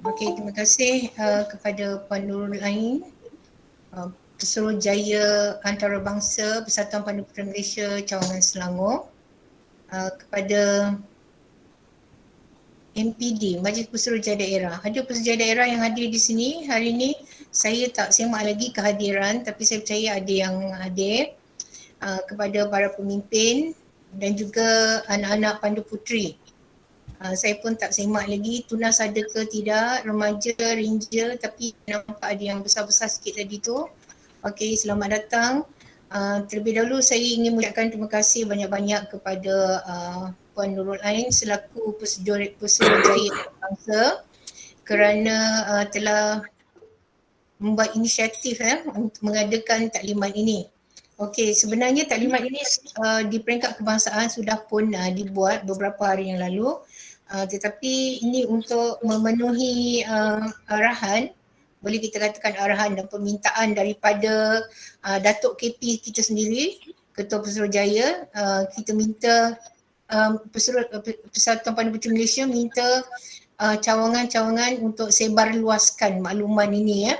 Okey, terima kasih kepada Puan Nurul Ain, Pesuruhjaya Antarabangsa Persatuan Pandu Putera Malaysia Cawangan Selangor, kepada MPD, Majlis Pesuruhjaya Daerah. Ada pesuruhjaya daerah yang hadir di sini hari ini. Saya tak semak lagi kehadiran, tapi saya percaya ada yang hadir. Kepada para pemimpin dan juga anak-anak Pandu Puteri. Saya pun tak semak lagi tunas ada ke tidak, remaja, ranger, tapi nampak ada yang besar-besar sikit tadi tu. Okey, selamat datang. Terlebih dahulu saya ingin mengucapkan terima kasih banyak-banyak kepada Puan Nurul Ain selaku Pesuruhjaya Bangsa kerana telah membuat inisiatif untuk mengadakan taklimat ini. Okey, sebenarnya taklimat ini di peringkat kebangsaan sudah pun dibuat beberapa hari yang lalu. Tetapi ini untuk memenuhi arahan, boleh kita katakan arahan dan permintaan daripada Datuk KP kita sendiri, Ketua Pesuruhjaya. Kita minta Persatuan Pandu Putera Malaysia minta cawangan-cawangan untuk sebarluaskan makluman ini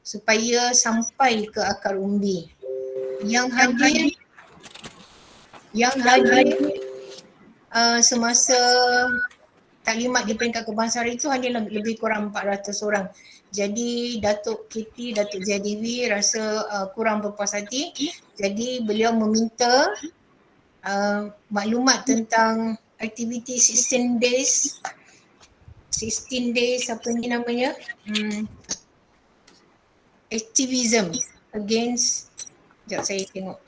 supaya sampai ke akar umbi. Yang hadir semasa taklimat di peringkat kebangsaan itu hanya lebih kurang 400 orang. Jadi Datuk KP, Datuk Zaidewi rasa kurang berpuas hati. Jadi beliau meminta maklumat tentang aktiviti 16 days apa ni namanya? Activism against, sekejap saya tengok.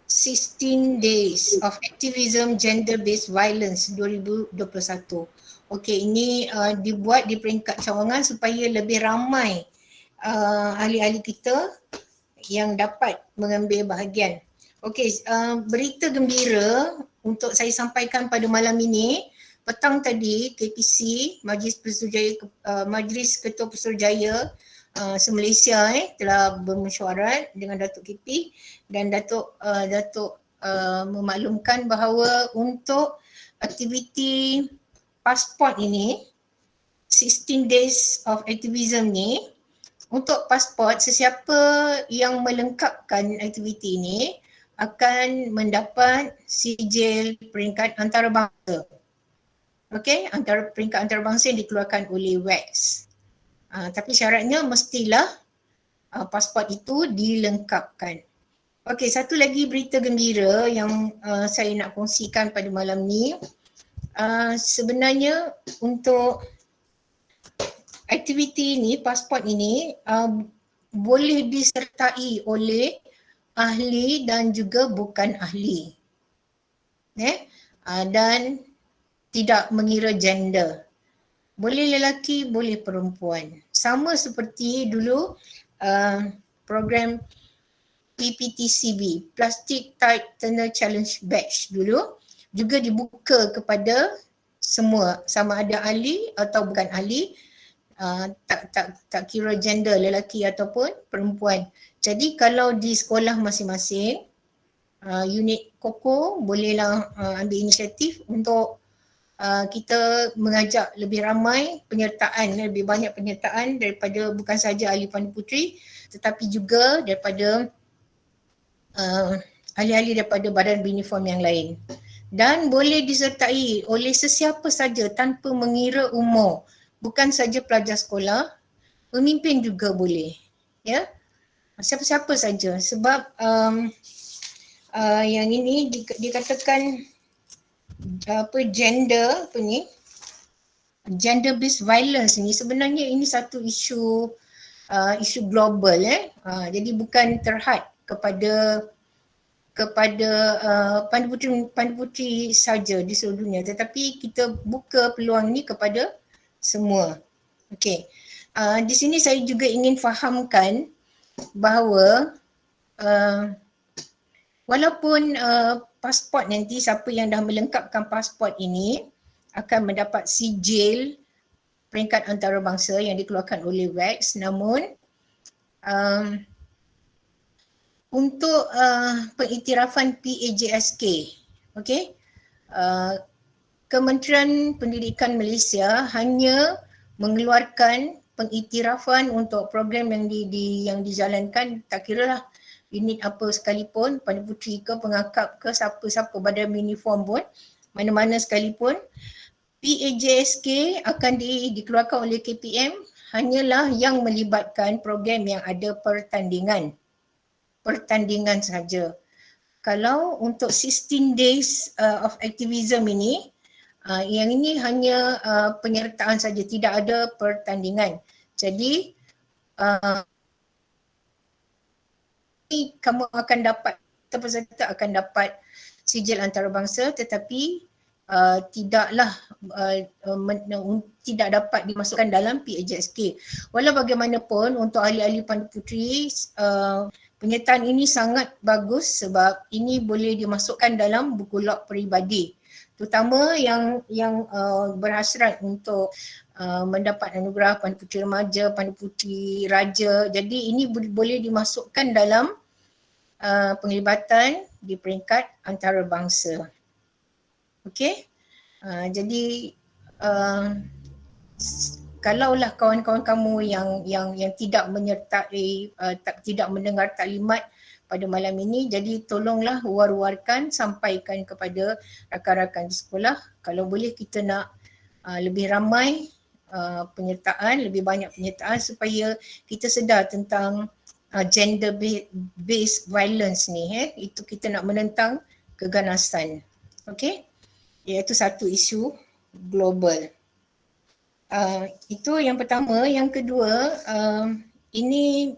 16 days of activism gender-based violence 2021. Okey, ini dibuat di peringkat cawangan supaya lebih ramai ahli-ahli kita yang dapat mengambil bahagian. Okey, berita gembira untuk saya sampaikan pada malam ini. Petang tadi KPC, Majlis Ketua Pesuruhjaya se-Malaysia telah bermesyuarat dengan Datuk KP dan Datuk memaklumkan bahawa untuk aktiviti pasport ini, 16 days of activism ni, untuk pasport sesiapa yang melengkapkan aktiviti ini akan mendapat sijil peringkat antarabangsa. Okey, peringkat antarabangsa yang dikeluarkan oleh WAX. Tapi syaratnya mestilah pasport itu dilengkapkan. Okey, satu lagi berita gembira yang saya nak kongsikan pada malam ni. Sebenarnya untuk aktiviti ini, pasport ini boleh disertai oleh ahli dan juga bukan ahli. Dan tidak mengira gender. Boleh lelaki, boleh perempuan. Sama seperti dulu program PPTCB, Plastic Tight Tunnel Challenge Batch dulu juga dibuka kepada semua, sama ada ahli atau bukan ahli, tak kira gender lelaki ataupun perempuan. Jadi kalau di sekolah masing-masing, unit KOKO bolehlah ambil inisiatif untuk kita mengajak lebih ramai penyertaan, lebih banyak penyertaan daripada bukan sahaja ahli Pandu Puteri tetapi juga daripada ahli-ahli daripada badan beruniform yang lain. Dan boleh disertai oleh sesiapa saja tanpa mengira umur. Bukan saja pelajar sekolah, pemimpin juga boleh. Ya, siapa-siapa saja sebab yang ini dikatakan gender based violence ni sebenarnya ini satu isu global jadi bukan terhad kepada Pandu Puteri saja di seluruh dunia, tetapi kita buka peluang ni kepada semua. Okey. Di sini saya juga ingin fahamkan bahawa walaupun pasport nanti, siapa yang dah melengkapkan pasport ini akan mendapat sijil peringkat antarabangsa yang dikeluarkan oleh WAX, namun untuk pengiktirafan PAJSK, okey, Kementerian Pendidikan Malaysia hanya mengeluarkan pengiktirafan untuk program yang dijalankan, tak kiralah unit apa sekalipun, Pandai Puteri ke, pengakap ke, siapa-siapa badan uniform pun, mana-mana sekalipun, PAJSK akan dikeluarkan oleh KPM hanyalah yang melibatkan program yang ada pertandingan. Pertandingan sahaja. Kalau untuk 16 days of activism ini, yang ini hanya penyertaan saja, tidak ada pertandingan. Jadi kamu akan dapat, peserta akan dapat sijil antarabangsa, tetapi tidaklah tidak dapat dimasukkan dalam PAJSK. Walau bagaimanapun untuk ahli-ahli Pandai Puteri, penyertaan ini sangat bagus sebab ini boleh dimasukkan dalam buku log peribadi, terutama yang berhasrat untuk mendapat anugerah Pandai Puteri Remaja, Pandai Puteri Raja. Jadi ini boleh dimasukkan dalam penglibatan di peringkat antarabangsa. Okey. Jadi kalaulah kawan-kawan kamu yang tidak menyertai, tidak mendengar taklimat pada malam ini, jadi tolonglah war-warkan, sampaikan kepada rakan-rakan di sekolah. Kalau boleh kita nak lebih ramai penyertaan, lebih banyak penyertaan supaya kita sedar tentang gender based violence ni, itu kita nak menentang keganasan. Okey, iaitu satu isu global. Itu yang pertama. Yang kedua, ini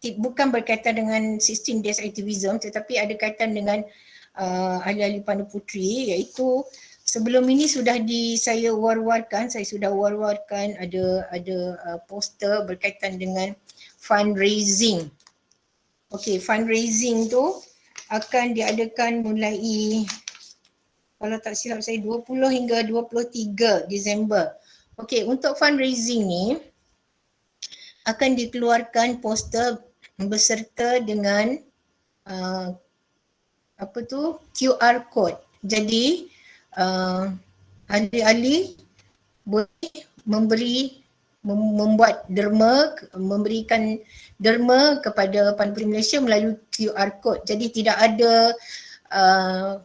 bukan berkaitan dengan 16 days activism, tetapi ada kaitan dengan ahli-ahli Pandai Puteri, iaitu sebelum ini sudah saya war-warkan, ada poster berkaitan dengan fundraising. Okey, fundraising tu akan diadakan mulai, kalau tak silap saya, 20 hingga 23 Disember. Okey, untuk fundraising ni akan dikeluarkan poster beserta dengan QR code. Jadi ahli-ahli boleh membuat derma, memberikan derma kepada Pandai Puteri Malaysia melalui QR code. Jadi tidak ada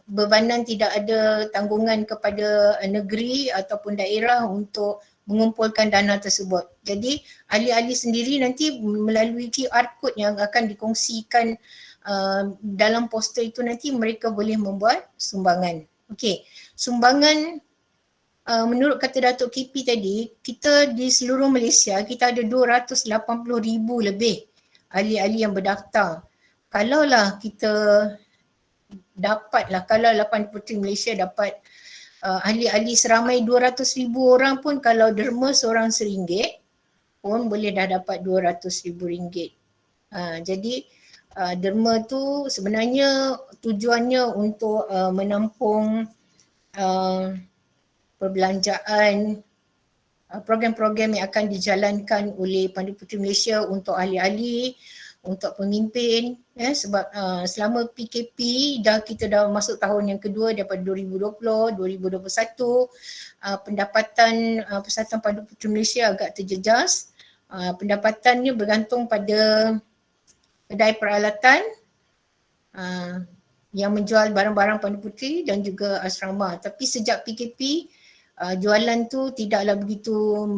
bebanan, tidak ada tanggungan kepada negeri ataupun daerah untuk mengumpulkan dana tersebut. Jadi ahli-ahli sendiri nanti melalui QR code yang akan dikongsikan dalam poster itu, nanti mereka boleh membuat sumbangan. Okey, sumbangan menurut kata Datuk KP tadi, kita di seluruh Malaysia kita ada 280,000 lebih ahli-ahli yang berdaftar. Kalaulah kita dapatlah, kalaulah Pandai Puteri Malaysia dapat ahli-ahli seramai 200,000 orang pun, kalau derma seorang RM1 pun boleh dah dapat RM200,000. Jadi derma tu sebenarnya tujuannya untuk menampung perbelanjaan, program-program yang akan dijalankan oleh Pandai Puteri Malaysia untuk ahli-ahli, untuk pemimpin, sebab selama PKP kita dah masuk tahun yang kedua daripada 2020, 2021, pendapatan Persatuan Pandai Puteri Malaysia agak terjejas. Pendapatannya bergantung pada kedai peralatan yang menjual barang-barang Pandai Puteri dan juga asrama. Tapi sejak PKP, jualan tu tidaklah begitu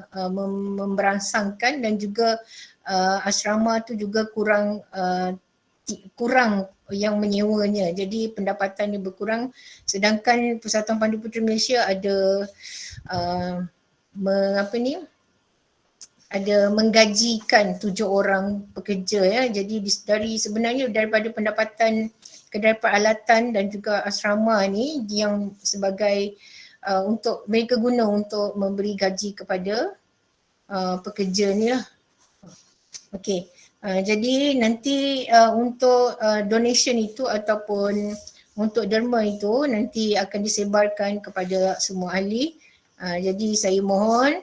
memberangsangkan, dan juga asrama tu juga kurang yang menyewanya. Jadi pendapatannya berkurang, sedangkan Persatuan Pandai Puteri Malaysia ada ada menggajikan 7 orang pekerja, ya. Jadi sebenarnya daripada pendapatan kedai peralatan dan juga asrama ni yang sebagai untuk mereka guna untuk memberi gaji kepada pekerja ni lah. Okey, jadi nanti untuk donation itu ataupun untuk derma itu nanti akan disebarkan kepada semua ahli. Jadi saya mohon,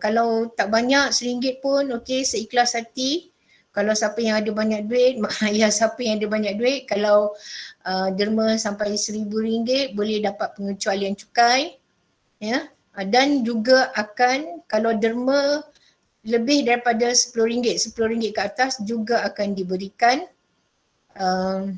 kalau tak banyak RM1 pun okey, seikhlas hati Kalau siapa yang ada banyak duit, mak ayah siapa yang ada banyak duit, kalau derma sampai RM1,000 boleh dapat pengecualian cukai, ya. Dan juga akan kalau derma lebih daripada RM10, RM10 ke atas juga akan diberikan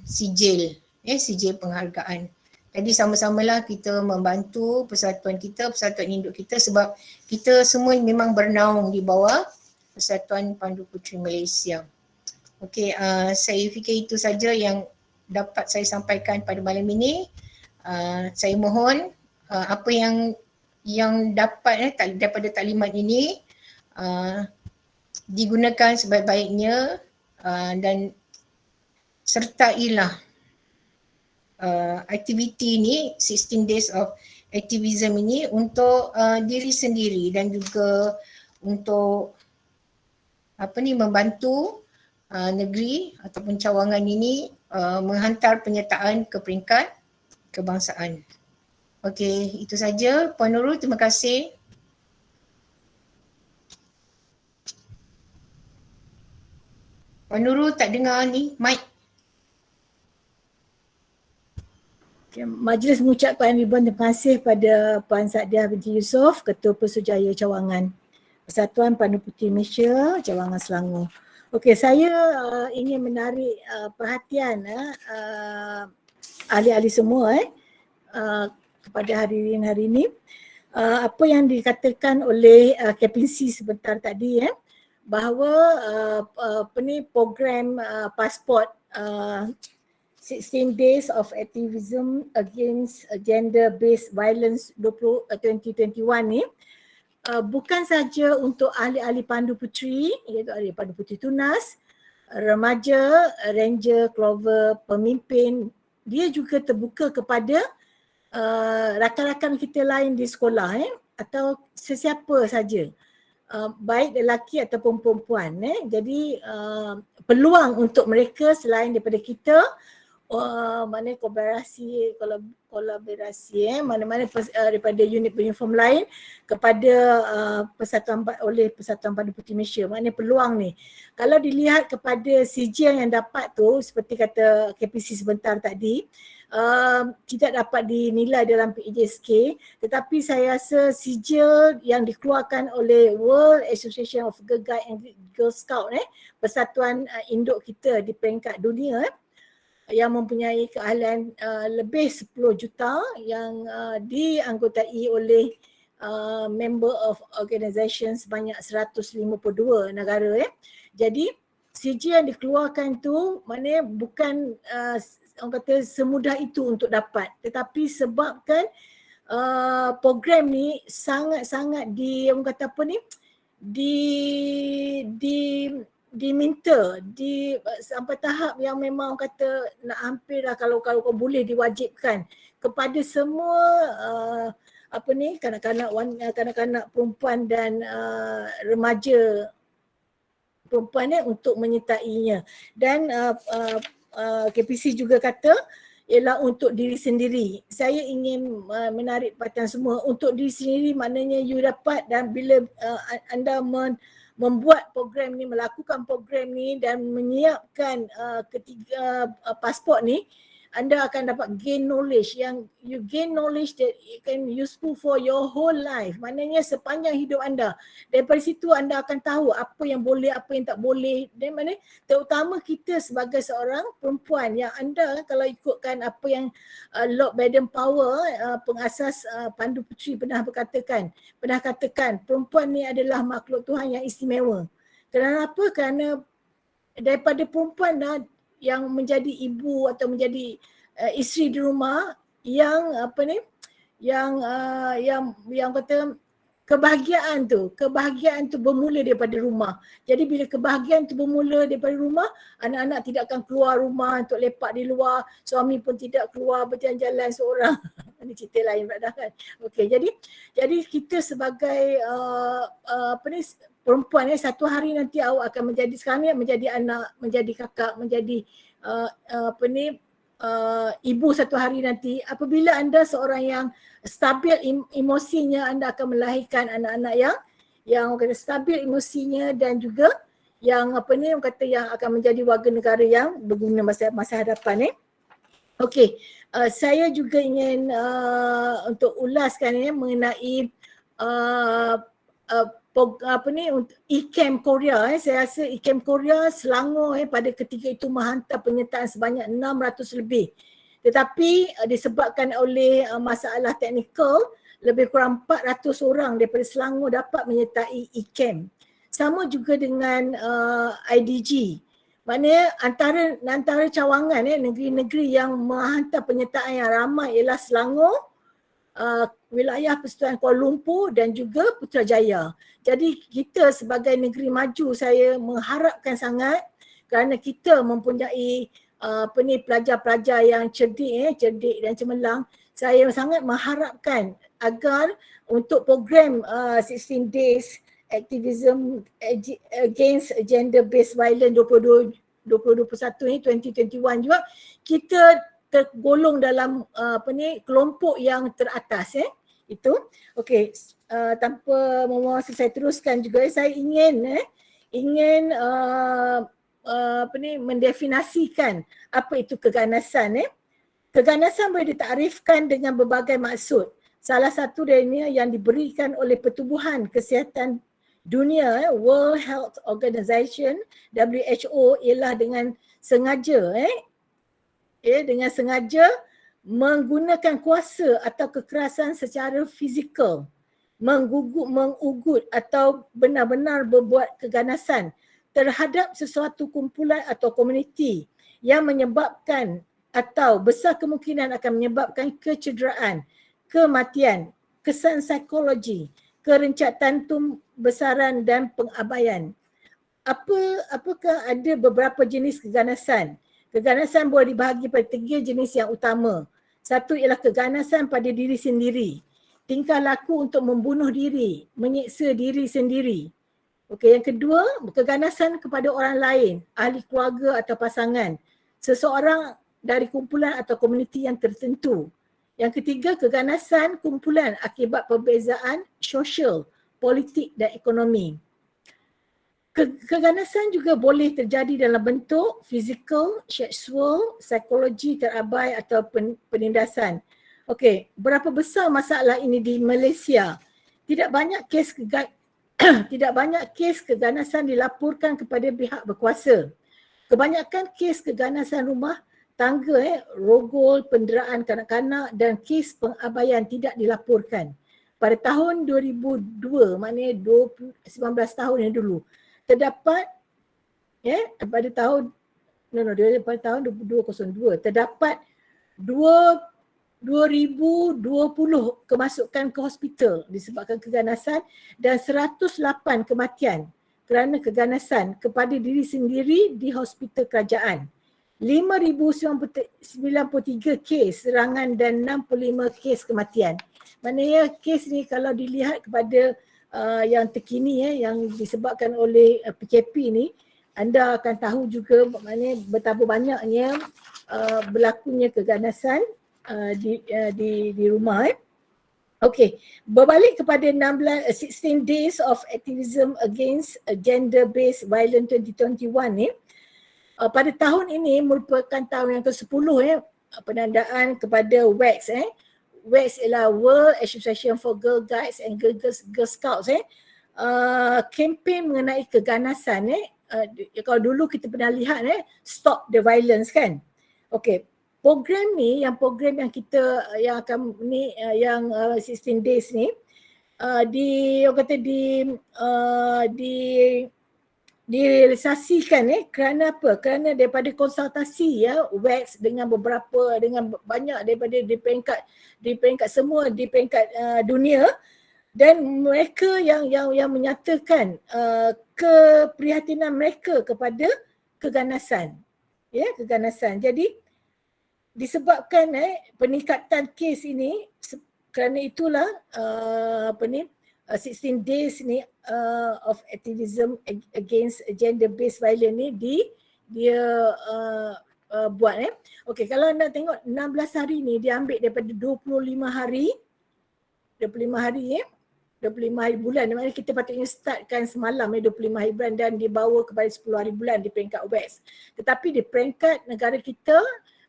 sijil, sijil penghargaan. Jadi sama-samalah kita membantu persatuan kita, persatuan induk kita, sebab kita semua memang bernaung di bawah Persatuan Pandu Puteri Malaysia. Okey, saya fikir itu saja yang dapat saya sampaikan pada malam ini. Saya mohon apa yang dapat daripada taklimat ini digunakan sebaik-baiknya dan sertailah aktiviti ini, 16 days of activism ini untuk diri sendiri dan juga untuk membantu negeri ataupun cawangan ini menghantar penyertaan ke peringkat kebangsaan. Okey, itu saja. Puan Nurul, terima kasih. Puan Nurul tak dengar ni, mic. Majlis mengucapkan ribuan terima kasih pada Puan Sadiah binti Yusof, Ketua Persujaya Cawangan Persatuan Pandu Puteri Malaysia, Cawangan Selangor. Okey, saya ingin menarik perhatian ahli-ahli semua kepada hadirin hari ini. Apa yang dikatakan oleh KPC sebentar tadi, bahawa program pasport 16 Days of Activism Against Gender-Based Violence 2021 ni bukan saja untuk ahli-ahli Pandu Puteri, iaitu ahli Pandu Puteri Tunas, remaja, ranger, clover, pemimpin. Dia juga terbuka kepada rakan-rakan kita lain di sekolah atau sesiapa saja, baik lelaki ataupun perempuan. Jadi peluang untuk mereka selain daripada kita, mana kolaborasi mana-mana daripada unit uniform lain kepada Persatuan Pandu Puteri Malaysia. Maknanya peluang ni. Kalau dilihat kepada sijil yang dapat tu, seperti kata KPC sebentar tadi, tidak dapat dinilai dalam PJSK, tetapi saya rasa sijil yang dikeluarkan oleh World Association of Girl Guide and Girl Scout, persatuan induk kita di peringkat dunia, yang mempunyai keahlian lebih 10 juta yang dianggotai oleh member of organisation sebanyak 152 negara. Jadi sijil yang dikeluarkan tu maknanya bukan orang kata semudah itu untuk dapat, tetapi sebabkan program ni sangat-sangat orang kata apa ni, diminta sampai tahap yang memang orang kata nak hampir lah kalau boleh diwajibkan kepada semua kanak-kanak perempuan dan remaja perempuan untuk menyertainya. Dan KPC juga kata ialah untuk diri sendiri. Saya ingin menarik perhatian semua untuk diri sendiri, maknanya you dapat, dan bila anda membuat program ni, melakukan program ni dan menyiapkan ketiga pasport ni, anda akan dapat gain knowledge yang you gain knowledge that it can useful for your whole life. Maknanya sepanjang hidup anda. Daripada situ anda akan tahu apa yang boleh, apa yang tak boleh. Dan mana terutama kita sebagai seorang perempuan yang anda kalau ikutkan apa yang Lord Baden-Powell, pengasas Pandu Puteri pernah katakan perempuan ni adalah makhluk Tuhan yang istimewa. Kenapa? Kerana daripada perempuan yang menjadi ibu atau menjadi isteri di rumah yang yang kata kebahagiaan tu bermula daripada rumah. Jadi bila kebahagiaan tu bermula daripada rumah, anak-anak tidak akan keluar rumah untuk lepak di luar, suami pun tidak keluar berjalan-jalan seorang. Ini cerita lain pula kan. Okey, jadi kita sebagai perempuan satu hari nanti awak akan menjadi, sekarang ni menjadi anak, menjadi kakak, menjadi ibu satu hari nanti. Apabila anda seorang yang stabil emosinya, anda akan melahirkan anak-anak yang stabil emosinya dan juga yang apa ni, orang kata yang akan menjadi warga negara yang berguna masa hadapan. Okey, saya juga ingin untuk ulaskan mengenai apa ni, eCamp Korea. Saya rasa eCamp Korea Selangor pada ketika itu menghantar penyertaan sebanyak 600 lebih. Tetapi disebabkan oleh masalah teknikal, lebih kurang 400 orang daripada Selangor dapat menyertai eCamp. Sama juga dengan IDG. Maknanya antara cawangan negeri-negeri yang menghantar penyertaan yang ramai ialah Selangor, wilayah Persekutuan Kuala Lumpur dan juga Putrajaya. Jadi kita sebagai negeri maju, saya mengharapkan sangat kerana kita mempunyai pelajar-pelajar yang cerdik dan cemerlang. Saya sangat mengharapkan agar untuk program 16 days activism against gender based violence 2021 ni, 2021 juga, kita tergolong dalam kelompok yang teratas itu. Okey, tanpa memawasi saya teruskan juga, saya ingin mendefinisikan apa itu keganasan. Keganasan boleh ditakrifkan dengan berbagai maksud. Salah satu darinya yang diberikan oleh Pertubuhan Kesihatan Dunia, World Health Organization, WHO, ialah dengan sengaja dengan sengaja menggunakan kuasa atau kekerasan secara fizikal, mengugut atau benar-benar berbuat keganasan terhadap sesuatu kumpulan atau komuniti yang menyebabkan atau besar kemungkinan akan menyebabkan kecederaan, kematian, kesan psikologi, kerencatan besaran dan pengabaian. Apakah ada beberapa jenis keganasan? Keganasan boleh dibahagi pada 3 jenis yang utama. Satu ialah keganasan pada diri sendiri. Tingkah laku untuk membunuh diri, menyiksa diri sendiri. Okey, yang kedua, keganasan kepada orang lain, ahli keluarga atau pasangan, seseorang dari kumpulan atau komuniti yang tertentu. Yang ketiga, keganasan kumpulan akibat perbezaan sosial, politik dan ekonomi. Keganasan juga boleh terjadi dalam bentuk fizikal, seksual, psikologi terabai atau penindasan. Okey, berapa besar masalah ini di Malaysia? Tidak banyak kes keganasan dilaporkan kepada pihak berkuasa. Kebanyakan kes keganasan rumah tangga, rogol, penderaan kanak-kanak dan kes pengabaian tidak dilaporkan. Pada tahun 2002, maknanya 19 tahun yang dulu, terdapat pada tahun 2002 terdapat 2020 kemasukan ke hospital disebabkan keganasan dan 108 kematian kerana keganasan kepada diri sendiri di hospital kerajaan. 5,093 kes serangan dan 65 kes kematian. Maknanya kes ni kalau dilihat kepada yang terkini yang disebabkan oleh PKP ni, anda akan tahu juga maknanya betapa banyaknya berlakunya keganasan di rumah. Okey, berbalik kepada 16 Days of Activism Against Gender Based Violence 2021 ni, pada tahun ini merupakan tahun yang ke-10 penandaan kepada WACS. WACS ialah World Association for Girl Guides and Girl Scouts. Kempen mengenai keganasan. Kalau dulu kita pernah lihat Stop the Violence kan. Okey, program yang kita yang akan ni yang 16 days ni direalisasikan kerana apa? Kerana daripada konsultasi WACS dengan banyak daripada di peringkat semua di peringkat dunia, dan mereka yang menyatakan keprihatinan mereka kepada keganasan. Keganasan. Jadi disebabkan peningkatan kes ini, kerana itulah 16 days ni of activism against gender based violence ni dia buat. Okey, kalau anda tengok 16 hari ni dia ambil daripada 25 hari 25 hari bulan. Maknanya kita patutnya startkan semalam 25 hari bulan dan dibawa kepada 10 hari bulan di peringkat West. Tetapi di peringkat negara kita,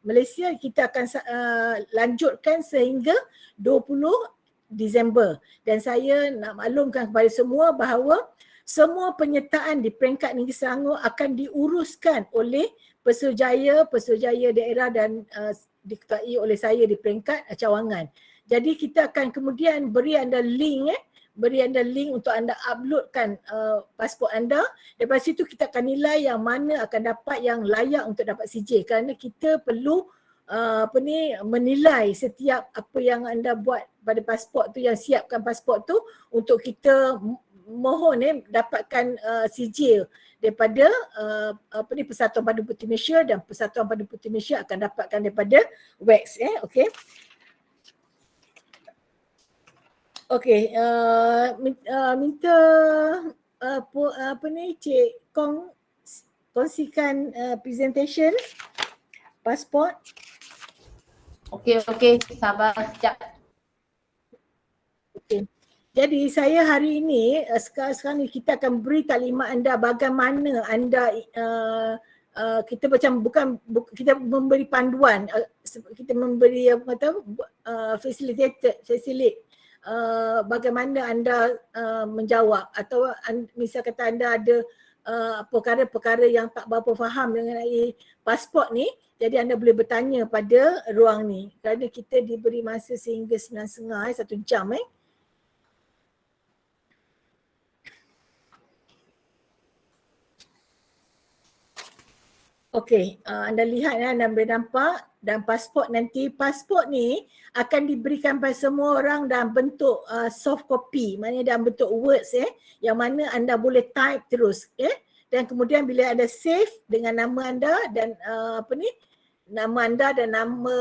Malaysia, kita akan lanjutkan sehingga 20 Disember. Dan saya nak maklumkan kepada semua bahawa semua penyertaan di peringkat Negeri Selangor akan diuruskan oleh Pesuruhjaya daerah dan diketuai oleh saya di peringkat cawangan. Jadi kita akan kemudian beri anda link untuk anda uploadkan pasport anda. Daripada situ kita akan nilai yang mana akan dapat yang layak untuk dapat CJ, kerana kita perlu menilai setiap apa yang anda buat pada pasport tu, yang siapkan pasport tu untuk kita mohon dapatkan CJ daripada Persatuan Padu Putih Malaysia, dan Persatuan Padu Putih Malaysia akan dapatkan daripada WEX. Okey. Okey, minta Cik Kong kongsikan presentation pasport. Okey, sabar sekejap. Okey. Jadi saya hari ini, sekarang ni kita akan beri taklimat anda bagaimana anda, kita macam kita memberi panduan, kita memberi facilitate bagaimana anda menjawab, atau misal kata anda ada perkara-perkara yang tak berapa faham mengenai pasport ni, jadi anda boleh bertanya pada ruang ni, kerana kita diberi masa sehingga 9.30, 1 jam. Okey, anda lihat, anda boleh nampak, dan pasport nanti, pasport ni akan diberikan pada semua orang dalam bentuk soft copy, maknanya dalam bentuk words yang mana anda boleh type terus, dan kemudian bila anda save dengan nama anda dan nama anda dan nama,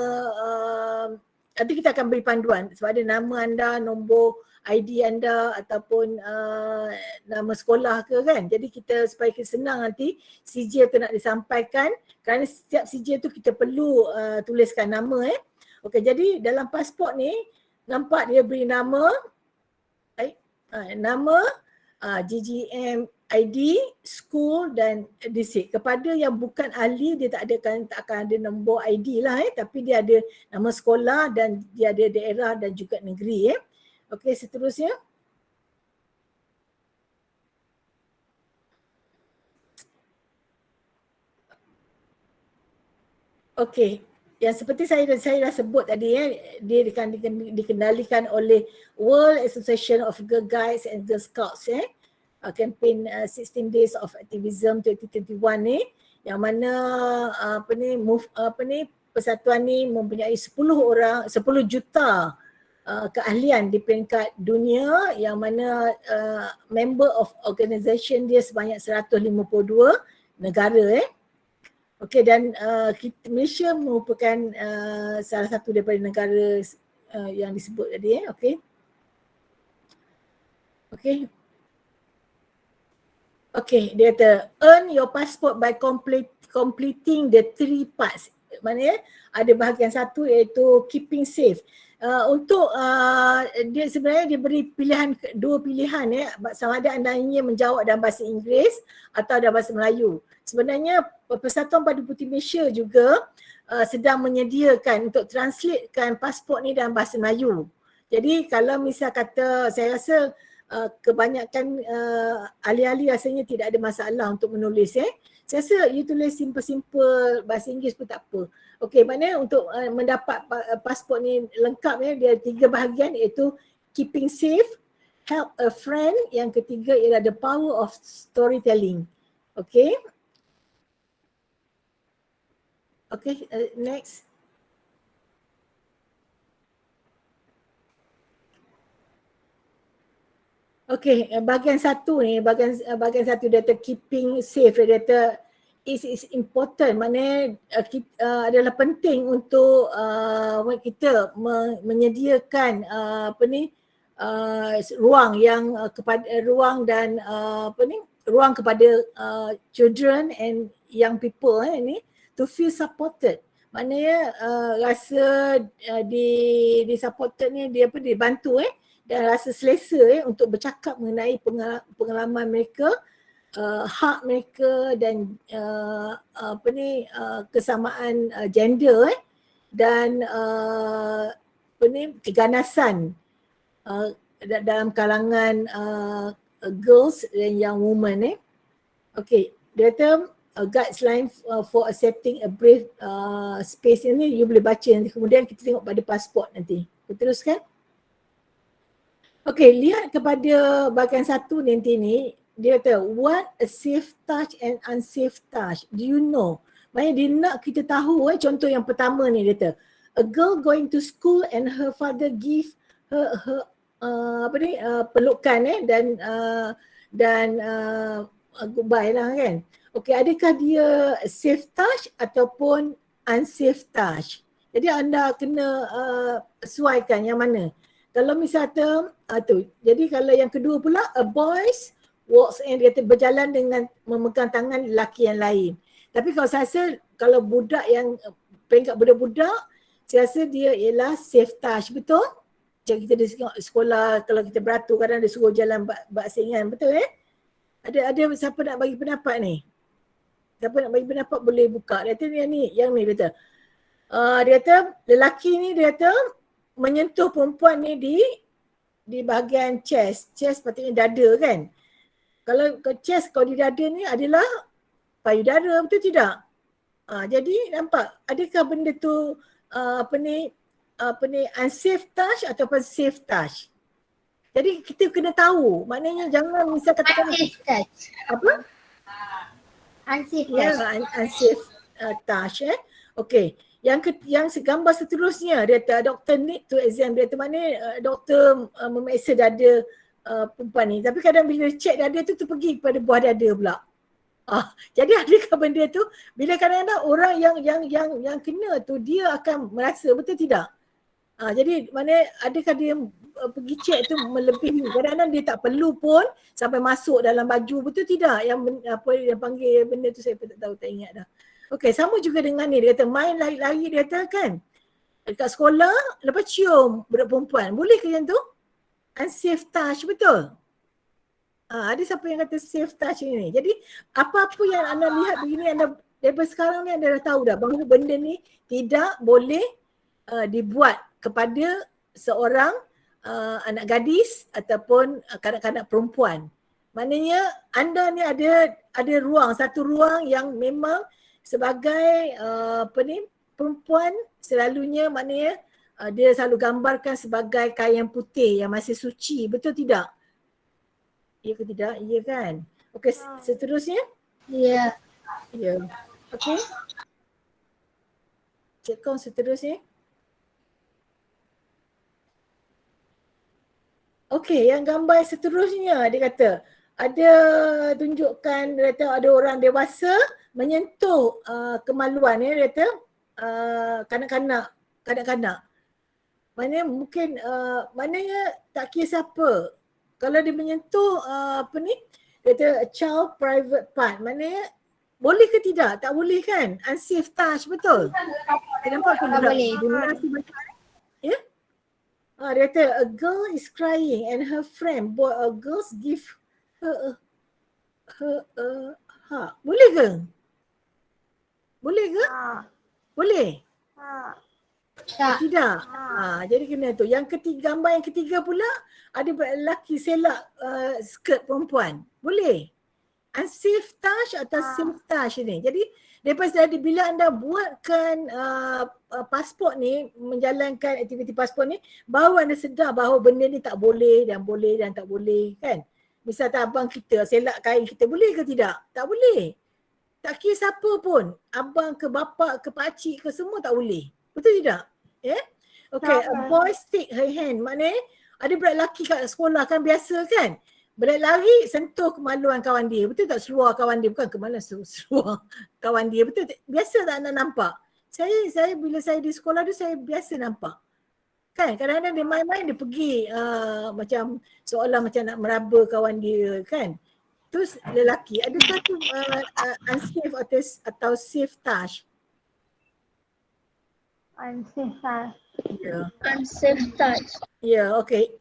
nanti kita akan beri panduan sebab ada nama anda, nombor ID anda ataupun nama sekolah ke kan. Jadi kita supaya kita senang nanti CJ tu nak disampaikan, kerana setiap CJ tu kita perlu tuliskan nama. Okey, jadi dalam pasport ni nampak dia beri nama, GGM, ID, school dan district. Kepada yang bukan ahli, dia tak akan ada nombor ID lah, tapi dia ada nama sekolah dan dia ada daerah dan juga negeri. Okey, seterusnya. Okey, yang seperti saya dah sebut tadi, dia dikendalikan oleh World Association of Girl Guides and Girl Scouts, kempen 16 Days of Activism 2021 ni, yang mana persatuan ni mempunyai 10 juta keahlian di peringkat dunia, yang mana member of organisation dia sebanyak 152 negara. Okey, dan Malaysia merupakan salah satu daripada negara yang disebut tadi. Okey. Okey, dia kata earn your passport by completing the 3 parts. Maknanya ada bahagian satu iaitu keeping safe. Untuk dia sebenarnya diberi dua pilihan sama ada anda ingin menjawab dalam bahasa Inggeris atau dalam bahasa Melayu. Sebenarnya Persatuan Padu Putih Malaysia juga sedang menyediakan untuk translatekan pasport ni dalam bahasa Melayu. Jadi kalau misal kata, saya rasa kebanyakan ahli-ahli rasanya tidak ada masalah untuk menulis. Saya rasa you tulis simple-simple bahasa Inggeris pun tak apa. Okey, maknanya untuk mendapat pasport ni lengkap dia 3 bahagian, iaitu keeping safe, help a friend, yang ketiga ialah the power of storytelling. Okey. Okey, next. Okey, bahagian satu ni, bahagian satu data keeping safe, data is important, maknanya adalah penting untuk kita menyediakan ruang yang ruang dan ruang kepada children and young people ni to feel supported. Maknanya rasa di supported ni, dia dibantu dan rasa selesa untuk bercakap mengenai pengalaman mereka, hak mereka dan kesamaan gender dan keganasan dalam kalangan girls dan young women. Okay, dia kata guideline for accepting a brave space ni you boleh baca nanti, kemudian kita tengok pada pasport nanti. Kita teruskan. Okay, lihat kepada bahagian 1 nanti ni, dia kata what a safe touch and unsafe touch. Do you know? Maksudnya dia nak kita tahu contoh yang pertama ni dia kata a girl going to school and her father give her pelukan dan goodbye lah kan. Okay, adakah dia safe touch ataupun unsafe touch? Jadi anda kena sesuaikan yang mana. Kalau misalnya tu, jadi kalau yang kedua pula a boys walks in, dia berjalan dengan memegang tangan lelaki yang lain. Tapi kalau saya rasa kalau budak yang peringkat budak-budak, saya rasa dia ialah safe touch, betul? Macam kita di sekolah kalau kita beratur kadang dia suruh jalan baksingan, betul Ada siapa nak bagi pendapat ni? Siapa nak bagi pendapat boleh buka. Dia kata yang ni dia kata. Dia kata lelaki ni dia kata menyentuh perempuan ni di bahagian chest. Chest patutnya dada kan. Kalau chest kalau di dada ni adalah payudara, betul tidak? Jadi nampak adakah benda tu unsafe touch ataupun safe touch? Jadi kita kena tahu. Maknanya jangan misal katakan Unsafe touch. apa? Unsafe Ya, touch. unsafe touch Okey. Yang gambar seterusnya dia kata doktor need to examine, dia kata mana doktor memeriksa dada perempuan ni. Tapi kadang bila check dada tu pergi kepada buah dada pula. Jadi adakah benda tu bila kadang-kadang orang yang kena tu dia akan merasa, betul tidak? Jadi mana adakah dia pergi check tu melebihi, kadang-kadang dia tak perlu pun sampai masuk dalam baju, betul tidak? Yang panggil benda tu saya tak tahu, tak ingat dah. Okey, sama juga dengan ni, dia kata main lari-lari, dia kata kan dekat sekolah lepas cium budak perempuan, boleh ke yang tu? Unsafe touch, betul? Ada siapa yang kata safe touch ni? Jadi apa-apa yang anda lihat begini, anda daripada sekarang ni anda dah tahu dah bahawa benda ni tidak boleh dibuat kepada seorang anak gadis ataupun kanak-kanak perempuan. Maknanya anda ni ada ruang, satu ruang yang memang sebagai perempuan selalunya, maknanya dia selalu gambarkan sebagai kain putih yang masih suci, betul tidak? Ya ke tidak? Ya kan? Okey, seterusnya? Ya. Ya. Okey. Cekong seterusnya. Okey, yang gambar seterusnya dia kata ada tunjukkan, dia kata ada orang dewasa menyentuh kemaluan dia kata kanak-kanak. Maknanya mungkin maknanya tak kira siapa. Kalau dia menyentuh dia kata a child private part, maknanya boleh ke tidak? Tak boleh kan? Unsafe touch, betul? Kenapa aku Tak boleh. Ya? Dia kata a girl is crying and her friend boy or girls give her a hug. Boleh ke? Boleh ke? Boleh? Tak. Tidak. Jadi kena tu. Gambar yang ketiga pula ada lelaki selak skirt perempuan. Boleh? Unsafe touch atau safe touch ni. Jadi daripada bila anda buatkan pasport ni, menjalankan aktiviti pasport ni, baru anda sedar bahawa benda ni tak boleh dan tak boleh kan. Misalnya abang kita selak kain kita, boleh ke tidak? Tak boleh. Tak kira siapa pun, abang ke bapa ke pakcik ke, semua tak boleh. Betul tidak? Okay, a boy stick her hand. Maknanya ada budak lelaki kat sekolah kan biasa kan. Budak lari sentuh kemaluan kawan dia. Betul tak? Seluar kawan dia. Bukan kemaluan, seluar kawan dia. Betul tak? Biasa tak anda nampak? Saya bila saya di sekolah tu saya biasa nampak. Kan kadang-kadang dia main-main dia pergi macam seolah macam nak meraba kawan dia kan. Terus lelaki. Adakah tu unsafe atau safe touch? Unsafe touch. Ya. Unsafe touch. Ya, okey.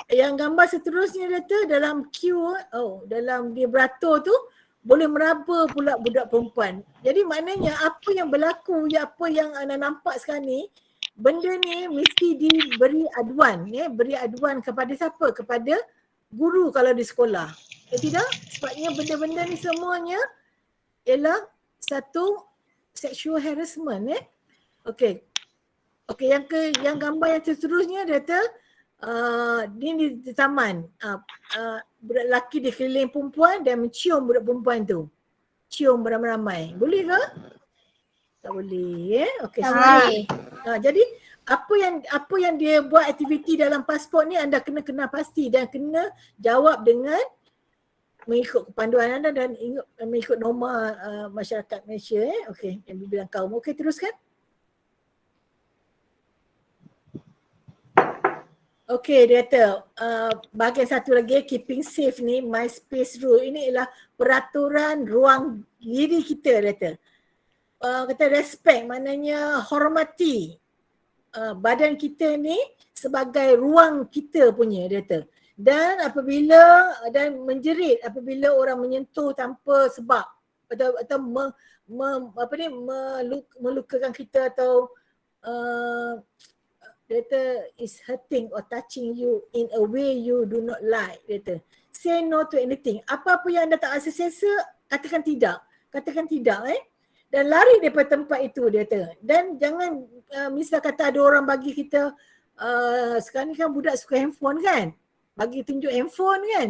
yang gambar seterusnya dia dalam queue, dalam dia beratur tu boleh meraba pula budak perempuan. Jadi maknanya apa yang berlaku, apa yang anda nampak sekarang ni, benda ni mesti diberi aduan, beri aduan kepada siapa? Kepada guru kalau di sekolah. Tidak? Sebabnya benda-benda ni semuanya ialah satu sexual harassment. Okey. Okey, yang gambar yang seterusnya dia kata dia di taman. Budak lelaki dia keliling perempuan dan mencium budak perempuan tu. Cium beramai-ramai. Boleh ke? Tak boleh. Okey. Tak boleh. Jadi apa yang dia buat aktiviti dalam pasport ni anda kena kenal pasti dan kena jawab dengan mengikut kepanduan anda dan mengikut norma masyarakat Malaysia. Okey, yang dibilang kaum. Okey, teruskan. Okey, dia kata bahagian satu lagi, keeping safe ni, my space rule. Ini ialah peraturan ruang diri kita, dia kata. Kata respect, maknanya hormati badan kita ni sebagai ruang kita punya, dia kata. Dan menjerit apabila orang menyentuh tanpa sebab atau melukakan kita atau dia kata is hurting or touching you in a way you do not like, dia kata. Say no to anything. Apa-apa yang anda tak rasa selesa, katakan tidak. Katakan tidak dan lari daripada tempat itu, dia kata. Dan jangan misal kata ada orang bagi kita sekarang ni kan budak suka handphone kan. Bagi tunjuk handphone kan.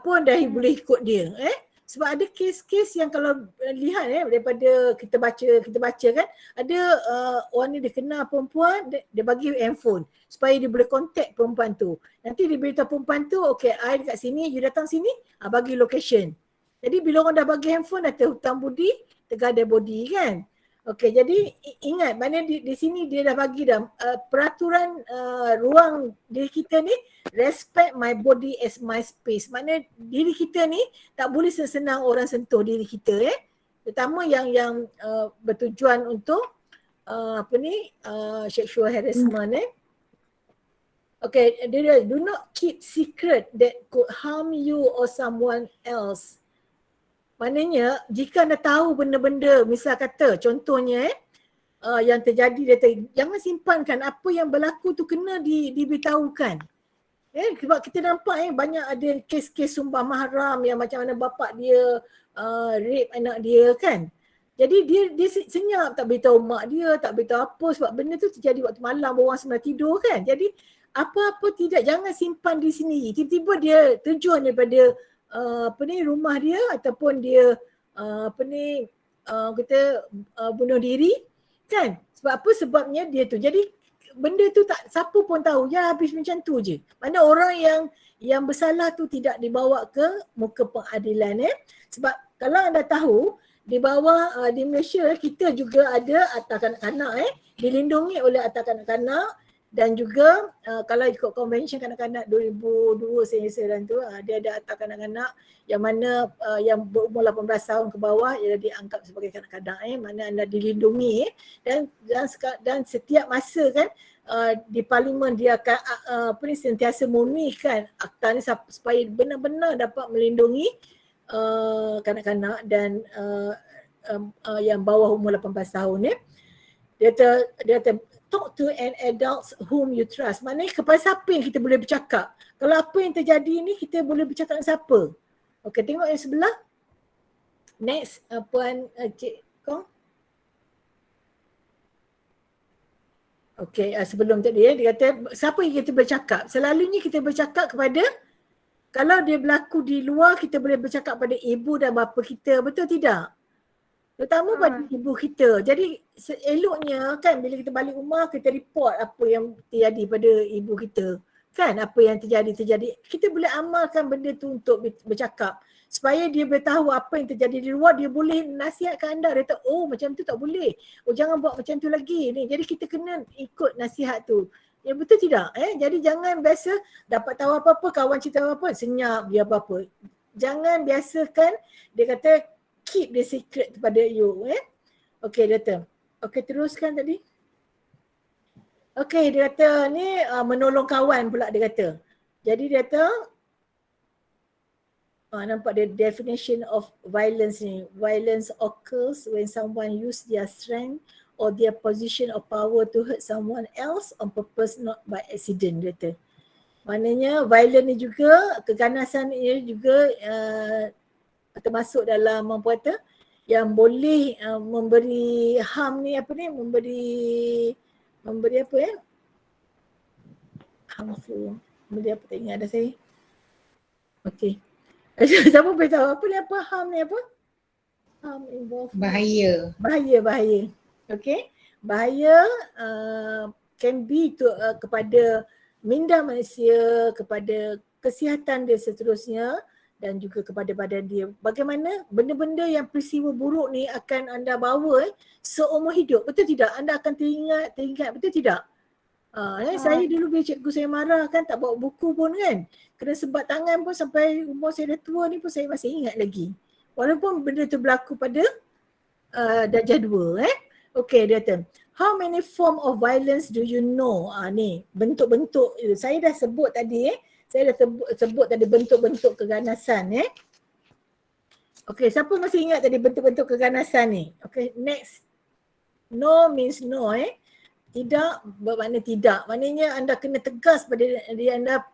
Pun dah boleh ikut dia. Sebab ada kes-kes yang kalau lihat daripada kita baca kan, ada orang ni dia kenal perempuan, dia bagi handphone supaya dia boleh contact perempuan tu. Nanti dia beritahu perempuan tu, okay, I dekat sini, you datang sini, bagi location. Jadi bila orang dah bagi handphone, dah hutang budi, tegada body kan. Okay, jadi ingat mana di sini dia dah bagi dah peraturan ruang diri kita ni, respect my body as my space. Maknanya diri kita ni tak boleh senang orang sentuh diri kita terutama yang bertujuan untuk sexual harassment Okay, dia do not keep secret that could harm you or someone else. Maknanya jika anda tahu benda-benda, misal kata contohnya yang terjadi, jangan simpankan apa yang berlaku tu, kena diberitahukan. Sebab kita nampak banyak ada kes-kes sumpah mahram yang macam mana bapak dia rape anak dia kan. Jadi dia senyap, tak beritahu mak dia, tak beritahu apa, sebab benda tu terjadi waktu malam orang semua tidur kan. Jadi apa-apa tidak, jangan simpan di sini. Tiba-tiba dia terjun daripada rumah dia ataupun dia bunuh diri kan. Sebab apa sebabnya dia tu. Jadi benda tu tak siapa pun tahu, ya habis macam tu je. Mana orang yang bersalah tu tidak dibawa ke muka pengadilan Sebab kalau anda tahu di bawah di Malaysia kita juga ada Akta Kanak-Kanak dilindungi oleh Akta Kanak-Kanak. Dan juga kalau ikut Konvensyen Kanak-Kanak 2002 saya rasa tu, dia ada Akta Kanak-Kanak yang mana yang berumur 18 tahun ke bawah ialah dianggap sebagai kanak-kanak mana anda dilindungi dan setiap masa kan di parlimen dia akan sentiasa murnikan akta ni supaya benar-benar dapat melindungi kanak-kanak dan yang bawah umur 18 tahun Dia kata talk to an adult whom you trust. Maknanya kepada siapa yang kita boleh bercakap. Kalau apa yang terjadi ni kita boleh bercakap dengan siapa. Okey, tengok yang sebelah. Next, Puan Cik Kong. Okey, sebelum tadi dia kata siapa yang kita bercakap. Selalunya kita bercakap kepada, kalau dia berlaku di luar kita boleh bercakap pada ibu dan bapa kita. Betul tidak? Terutama pada ibu kita. Jadi eloknya kan bila kita balik rumah kita report apa yang terjadi pada ibu kita. Kan apa yang terjadi. Kita boleh amalkan benda tu untuk bercakap. Supaya dia beritahu apa yang terjadi di luar, dia boleh nasihatkan anda. Dia tahu, oh macam tu tak boleh. Oh jangan buat macam tu lagi. Ni. Jadi kita kena ikut nasihat tu. Ya betul tidak? Jadi jangan biasa dapat tahu apa-apa, kawan cerita apa-apa, senyap dia apa-apa. Jangan biasakan, dia kata keep the secret kepada you. Okey, Doktor. Okey, teruskan tadi. Okey, dia kata ni menolong kawan pula dia kata. Jadi dia kata nampak the definition of violence ni. Violence occurs when someone use their strength or their position of power to hurt someone else on purpose, not by accident, dia kata. Maknanya violence ni juga, keganasan ni juga termasuk dalam apa kata yang boleh memberi harm ni, apa ni, memberi apa ya? Harmful. Memberi apa, tak ingat dah saya. Okey. Siapa boleh tahu apa ni, apa harm ni, apa? Harm involved. Bahaya. Bahaya. Okey. Bahaya can be to kepada minda manusia, kepada kesihatan dia seterusnya dan juga kepada badan dia. Bagaimana benda-benda yang peristiwa buruk ni akan anda bawa seumur hidup. Betul tidak? Anda akan teringat, betul tidak? Saya dulu bila cikgu saya marah kan, tak bawa buku pun kan. Kena sebat tangan pun sampai umur saya dah tua ni pun saya masih ingat lagi. Walaupun benda tu berlaku pada darjah 2. Okey, dia kata, how many form of violence do you know? Ni bentuk-bentuk, saya dah sebut tadi saya dah sebut tadi bentuk-bentuk keganasan Okey, siapa masih ingat tadi bentuk-bentuk keganasan ni? Okey, next. No means no Tidak bermakna tidak. Maknanya anda kena tegas pada diri anda,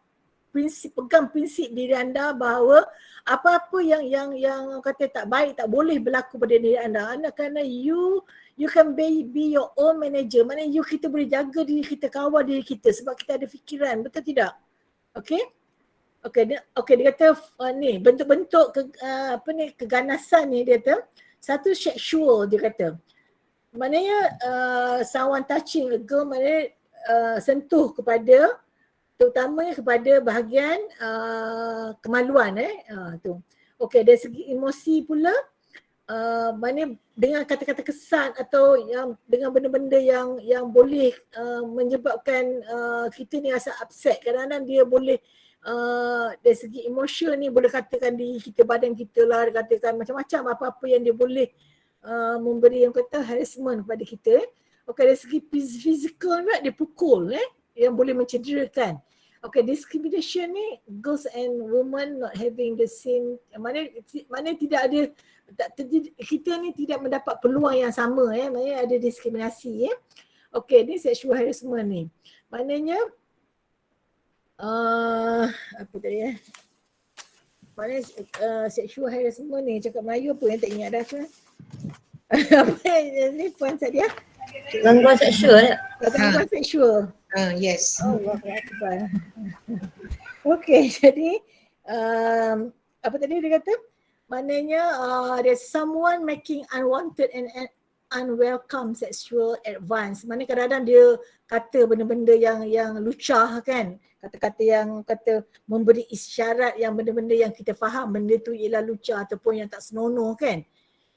pegang prinsip diri anda bahawa apa-apa yang kata tak baik, tak boleh berlaku pada diri anda. Anda kena you can be your own manager. Maknanya kita boleh jaga diri kita, kawal diri kita sebab kita ada fikiran. Betul tidak? Okey? Okey, dia kata ni bentuk-bentuk keganasan ni, dia kata satu sexual, dia kata. Maknanya someone touching a girl, maknanya sentuh kepada, terutamanya kepada bahagian kemaluan tu. Okey, dari segi emosi pula, maknanya dengan kata-kata kesan atau yang dengan benda-benda yang boleh menyebabkan kita ni rasa upset. Kadang-kadang dia boleh dari segi emosi ni boleh katakan diri kita, badan kita lah, katakan macam-macam apa-apa yang dia boleh memberi yang kata harassment kepada kita. Okey, dari segi fizikal pula dia pukul yang boleh mencederakan. Okay, discrimination ni, girls and women not having the same, mana tidak ada, kita ni tidak mendapat peluang yang sama maknanya ada diskriminasi Okay, ni sexual harassment ni. Maknanya apa tadi maknanya sexual harassment ni, cakap Melayu apa yang tak ingat dah tu. Apa ni puan Sadia? Gangguan seksual. Gangguan seksual. Yes. Allah Akbar. Okey, jadi apa tadi dia kata? Maknanya there's someone making unwanted and unwelcome sexual advance. Maknanya kadang-kadang dia kata benda-benda yang lucah kan. Kata-kata yang kata memberi isyarat yang benda-benda yang kita faham benda tu ialah lucah ataupun yang tak senonoh kan.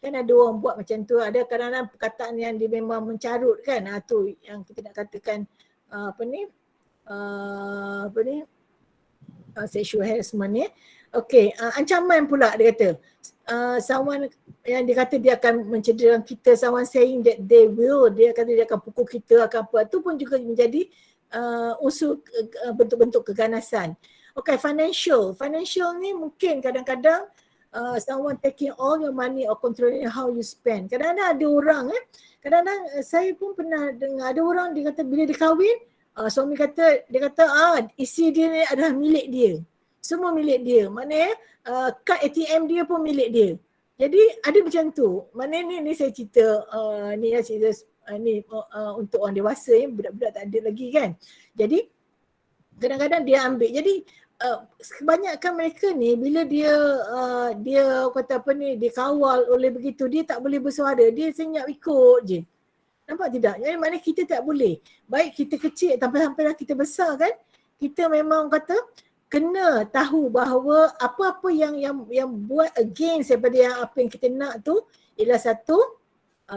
Kan ada orang buat macam tu, ada kadang-kadang perkataan yang dia memang mencarut kan. Tu yang kita nak katakan sexual harassment ni. Okey, ancaman pula dia kata. Someone yang dia kata dia akan mencederakan kita, someone saying that dia kata dia akan pukul kita, akan apa. Tu pun juga menjadi unsur bentuk-bentuk keganasan. Okey, financial ni mungkin kadang-kadang someone taking all your money or controlling how you spend. Kadang-kadang ada orang kadang-kadang saya pun pernah dengar ada orang dia kata bila dia kahwin, suami kata, dia kata isi dia ni adalah milik dia. Semua milik dia. Maknanya kad ATM dia pun milik dia. Jadi ada macam tu. Maknanya ni saya cerita untuk orang dewasa budak-budak tak ada lagi kan. Jadi kadang-kadang dia ambil. Jadi kebanyakan mereka ni bila dia kata dia kawal oleh begitu, dia tak boleh bersuara, dia senyap ikut je. Nampak tidak? Jadi maknanya kita tak boleh. Baik kita kecil sampai-sampailah kita besar kan, kita memang kata kena tahu bahawa apa-apa yang buat against daripada yang apa yang kita nak tu ialah satu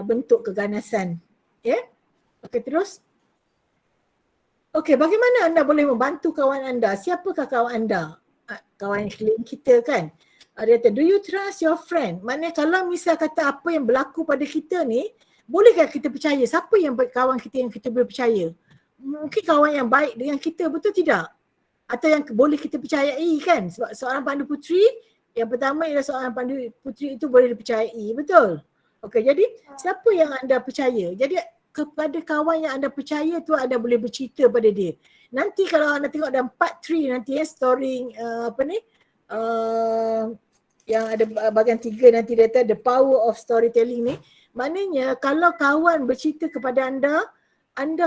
bentuk keganasan. Okey, terus. Okey, bagaimana anda boleh membantu kawan anda? Siapakah kawan anda? Kawan sekeliling kita kan? Dia kata, do you trust your friend? Maknanya kalau misal kata apa yang berlaku pada kita ni, bolehkah kita percaya? Siapa yang kawan kita yang kita boleh percaya? mungkin kawan yang baik dengan kita, betul tidak? Atau yang boleh kita percayai kan? Sebab seorang pandu puteri, yang pertama ialah seorang pandu puteri itu boleh dipercayai, betul? Okey, jadi siapa yang anda percaya? Jadi kepada kawan yang anda percaya tu anda boleh bercerita pada dia. Nanti kalau anda tengok dalam part 3 nanti story yang ada bahagian 3 nanti dia kata the power of storytelling ni, maknanya kalau kawan bercerita kepada anda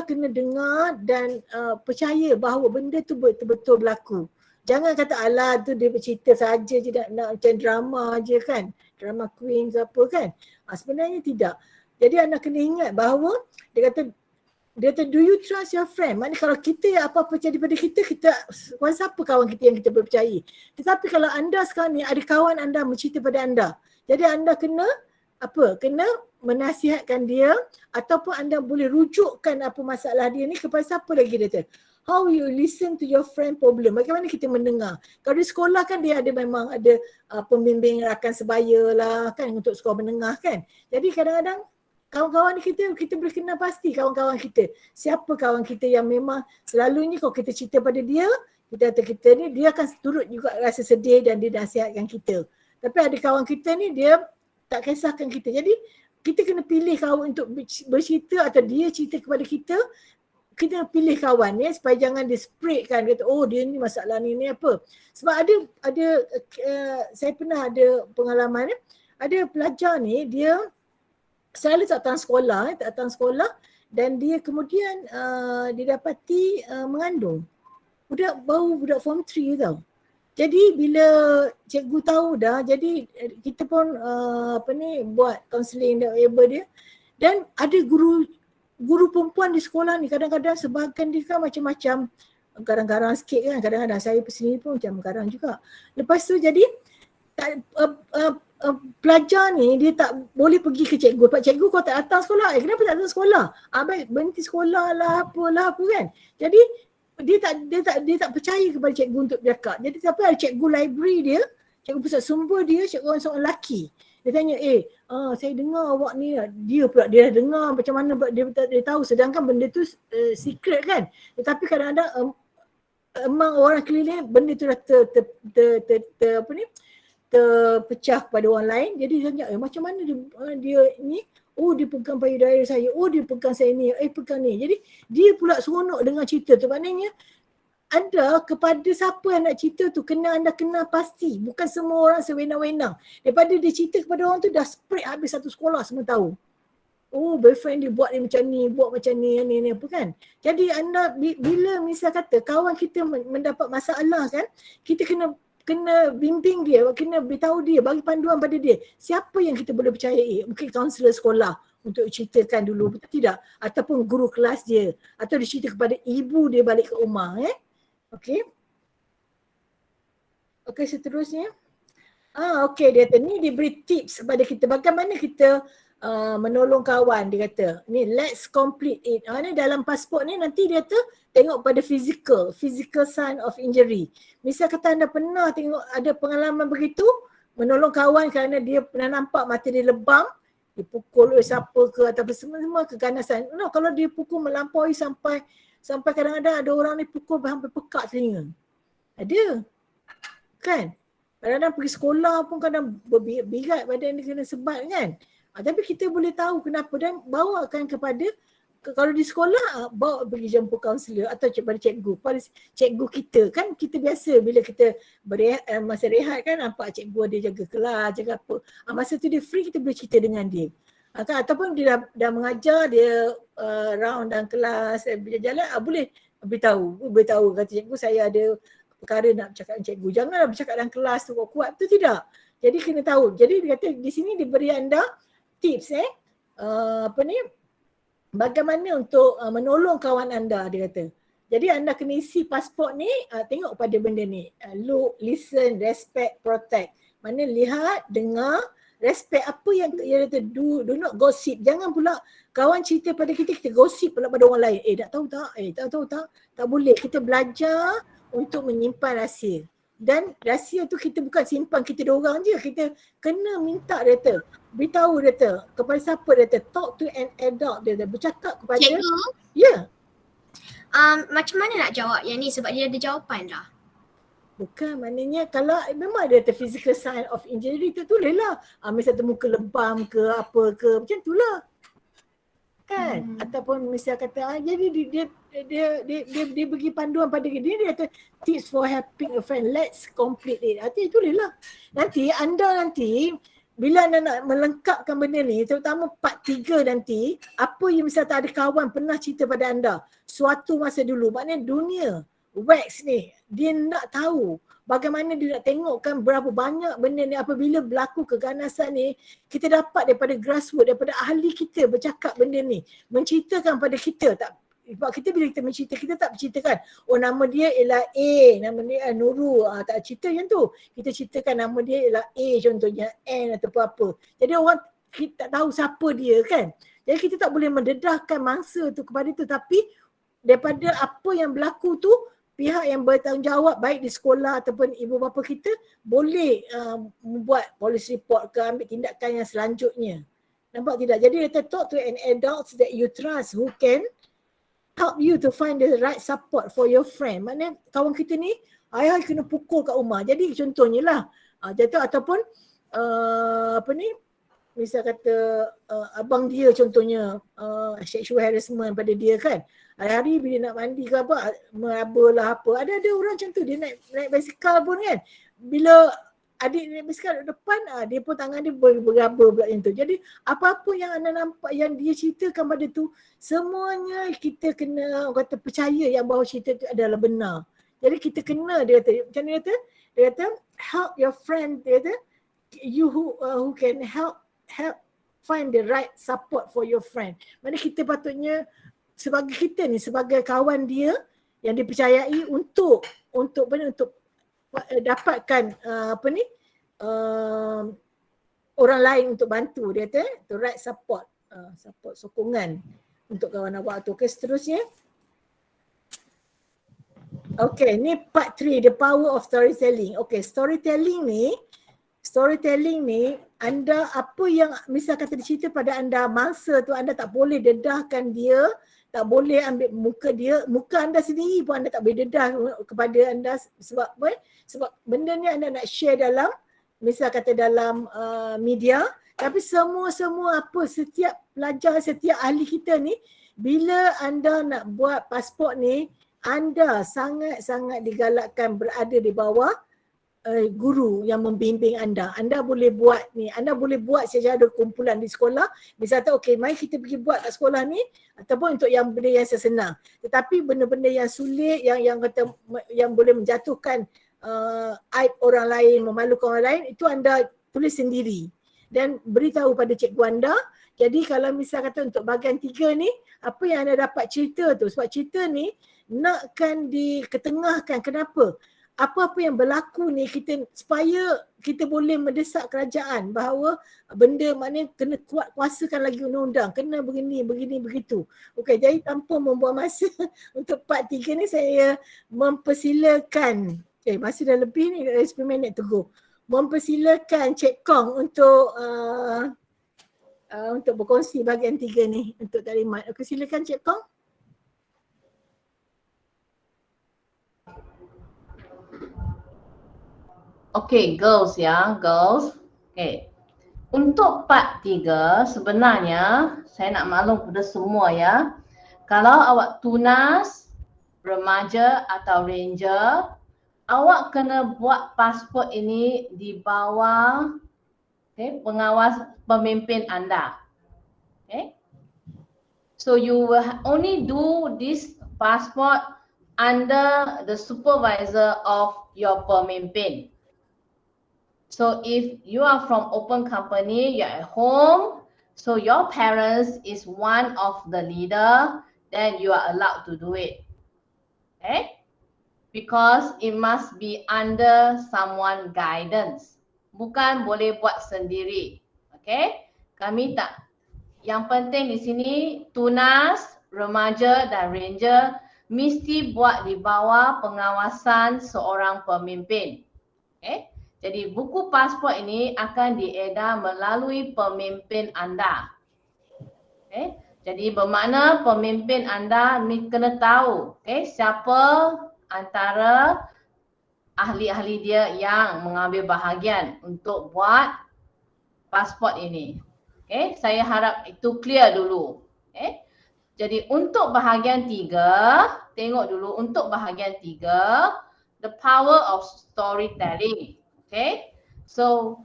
kena dengar dan percaya bahawa benda tu betul-betul berlaku. Jangan kata alah tu dia bercerita saja je nak macam drama je kan. Drama queen ke apa kan. Sebenarnya tidak. Jadi anda kena ingat bahawa dia kata do you trust your friend? Maknanya kalau kita apa-apa jadi pada kita siapa kawan kita yang kita percayai. Tetapi kalau anda sekarang ni ada kawan anda mencerita pada anda. Jadi anda kena menasihatkan dia ataupun anda boleh rujukkan apa masalah dia ni kepada siapa lagi dia kata. How you listen to your friend problem. Bagaimana kita mendengar. Kalau di sekolah kan dia memang ada pembimbing rakan sebaya lah kan untuk sekolah menengah kan. Jadi kadang-kadang kawan-kawan ni kita boleh kenal pasti kawan-kawan kita. Siapa kawan kita yang memang selalunya kalau kita cerita pada dia, kita ni dia akan turut juga rasa sedih dan dia nasihatkan kita. Tapi ada kawan kita ni dia tak kisahkan kita. Jadi kita kena pilih kawan untuk bercerita atau dia cerita kepada kita. Kita pilih kawan ya supaya jangan dia spreadkan kata dia ni masalah ni apa. Sebab ada saya pernah ada pengalaman ada pelajar ni dia selalu tak datang sekolah dan dia kemudian didapati mengandung. Budak form 3 tau. Jadi bila cikgu tahu dah, jadi kita pun buat kaunseling dia dan ada guru perempuan di sekolah ni kadang-kadang sebahagian dia kan macam-macam garang-garang sikit kan, kadang-kadang saya sendiri pun macam garang juga. Lepas tu jadi pelajar ni dia tak boleh pergi ke cikgu. Pak cikgu kau tak datang sekolah. Kenapa tak datang sekolah? Baik berhenti sekolah lah apa kan. Jadi dia tak percaya kepada cikgu untuk bercakap. Jadi siapa ada cikgu library dia, cikgu pusat sumber dia, cikgu seorang lelaki. Dia tanya, saya dengar awak ni, dia dah dengar macam mana dia tahu sedangkan benda tu secret kan. Tetapi kadang-kadang emang orang keliling benda tu dah terpecah kepada orang lain. Jadi dia tanya, macam mana dia ni? Dia pegang payudara saya. Dia pegang saya ni. Pegang ni. Jadi dia pula seronok dengan cerita tu. Maknanya anda kepada siapa yang nak cerita tu anda kenal pasti. Bukan semua orang sewenang-wenang. Daripada dia cerita kepada orang tu dah spread habis satu sekolah semua tahu. Boyfriend dia buat macam ni apa kan. Jadi anda bila misal kata kawan kita mendapat masalah kan, kita kena bimbing dia, kena beritahu dia, bagi panduan pada dia. Siapa yang kita boleh percayai? Mungkin kaunselor sekolah untuk ceritakan dulu, betul tidak? Ataupun guru kelas dia. Atau dia cerita kepada ibu dia balik ke rumah. Okey. Okey, seterusnya. Okey, dia kata ni diberi tips kepada kita. Bagaimana kita menolong kawan, dia kata. Ni let's complete it. Ni dalam pasport ni nanti dia kata tengok pada physical sign of injury. Misal kata anda pernah tengok ada pengalaman begitu, menolong kawan kerana dia pernah nampak mata dia lebam, dipukul oleh siapa ke ataupun semua keganasan. Kalau dia pukul melampaui sampai kadang-kadang ada orang ni pukul sampai pekak telinga. Ada. Kan? Kadang-kadang pergi sekolah pun kadang berbirat badan dia kena sebat kan. Tapi kita boleh tahu kenapa dan bawakan kepada, kalau di sekolah bawa pergi jumpa kaunselor atau kepada cikgu kita kan. Kita biasa bila kita masa rehat kan nampak cikgu ada jaga kelas, jaga apa. Masa tu dia free, kita boleh cerita dengan dia. Ataupun dia dah mengajar, dia round dalam kelas, bila jalan boleh beritahu kata cikgu saya ada perkara nak bercakap dengan cikgu. Janganlah bercakap dalam kelas tu kuat-kuat, betul tidak? Jadi kena tahu. Jadi dia kata di sini diberi anda tips bagaimana untuk menolong kawan anda, dia kata. Jadi anda kena isi pasport ni, tengok pada benda ni. Look, listen, respect, protect. Mana lihat, dengar, respect. Apa yang dia kata, do not gossip. Jangan pula kawan cerita pada kita gosip pula pada orang lain. Tak tahu tak? Tak tahu tak? Tak boleh. Kita belajar untuk menyimpan rahsia. Dan rahsia tu kita bukan simpan kita diorang je. Kita kena minta dia kata. Beritahu dia kata. Kepada siapa dia kata. Talk to an adult dia kata. Bercakap kepada. Cikgu? Ya. Macam mana nak jawab yang ni sebab dia ada jawapan dah. Bukan, maknanya kalau memang ada physical sign of injury tu tulislah. Misalnya muka lebam ke apa ke, macam tu lah. Kan? Ataupun misal kata jadi dia bagi panduan pada dia kata tips for helping a friend, let's complete it. Artinya tulislah. Nanti anda bila anda nak melengkapkan benda ni, terutama part 3 nanti, apa yang misal tak ada kawan pernah cerita pada anda suatu masa dulu, maknanya dunia wax ni, dia nak tahu bagaimana dia nak tengokkan berapa banyak benda ni apabila berlaku keganasan ni, kita dapat daripada grassroots, daripada ahli kita bercakap benda ni, menceritakan pada kita. Tak, sebab kita bila kita mencerita, kita tak berceritakan, oh nama dia ialah A, nama dia Nurul, tak cerita macam tu. Kita ceritakan nama dia ialah A contohnya, N atau apa. Jadi orang kita tak tahu siapa dia kan. Jadi kita tak boleh mendedahkan mangsa tu kepada tu, tapi daripada apa yang berlaku tu, pihak yang bertanggungjawab baik di sekolah ataupun ibu bapa kita boleh membuat police report ke, ambil tindakan yang selanjutnya. Nampak tidak? Jadi kita talk to an adult that you trust who can help you to find the right support for your friend. Maknanya kawan kita ni ayah kena pukul kat rumah. Jadi contohnya lah jatuh ataupun misal kata abang dia contohnya sexual harassment pada dia kan. Hari-hari bila nak mandi ke apa, meraba lah apa. Ada orang macam tu, dia naik basikal pun kan. Bila adik naik basikal depan, dia pun tangan dia beraba pula macam tu. Jadi apa-apa yang anda nampak yang dia ceritakan pada tu, semuanya kita kena kata percaya yang bahawa cerita tu adalah benar. Jadi kita kena, dia kata, macam mana dia kata help your friend, dia kata you who can help find the right support for your friend. Maksudnya kita patutnya sebagai kita ni, sebagai kawan dia yang dipercayai untuk dapatkan orang lain untuk bantu, dia kata the right support, sokongan untuk kawan awak tu. Okay, seterusnya. Okay, ni part 3, the power of storytelling. Okay, storytelling ni anda apa yang misal kata dicerita pada anda mangsa tu, anda tak boleh dedahkan dia, tak boleh ambil muka anda sendiri pun anda tak boleh dedah kepada anda. Sebab apa? Sebab benda ni anda nak share dalam misal kata dalam media, tapi semua apa, setiap pelajar, setiap ahli kita ni, bila anda nak buat pasport ni, anda sangat-sangat digalakkan berada di bawah guru yang membimbing anda. Anda boleh buat ni, anda boleh buat secara kumpulan di sekolah. Misalnya okey, mari kita pergi buat kat sekolah ni, ataupun untuk yang benda yang senang. Tetapi benda-benda yang sulit, yang kata yang boleh menjatuhkan aib orang lain, memalukan orang lain, itu anda tulis sendiri dan beritahu pada cikgu anda. Jadi kalau misal kata untuk bahagian 3 ni, apa yang anda dapat cerita tu, sebab cerita ni nakkan diketengahkan. Kenapa? Apa-apa yang berlaku ni supaya kita boleh mendesak kerajaan bahawa benda maknanya kena kuasakan lagi undang-undang, kena begini begitu. Okey, jadi tanpa membuang masa untuk part 3 ni saya mempersilakan, masih dah lebih ni, 10 minit to go. Mempersilakan Cik Kong untuk berkongsi bahagian 3 ni untuk taklimat. Okey, silakan Cik Kong. Okay, girls. Okay. Untuk part 3 sebenarnya saya nak maklum kepada semua ya. Kalau awak tunas, remaja atau ranger, awak kena buat pasport ini di bawah pengawas pemimpin anda. Okay. So you will only do this passport under the supervisor of your pemimpin. So if you are from open company, you're at home, so your parents is one of the leader, then you are allowed to do it. Okay? Because it must be under someone guidance. Bukan boleh buat sendiri. Okay? Kami tak. Yang penting di sini tunas, remaja dan ranger mesti buat di bawah pengawasan seorang pemimpin. Okay? Jadi buku pasport ini akan diedar melalui pemimpin anda. Okay? Jadi bermakna pemimpin anda ni kena tahu siapa antara ahli-ahli dia yang mengambil bahagian untuk buat pasport ini. Saya harap itu clear dulu. Jadi untuk bahagian 3, tengok dulu untuk bahagian 3, the power of storytelling. So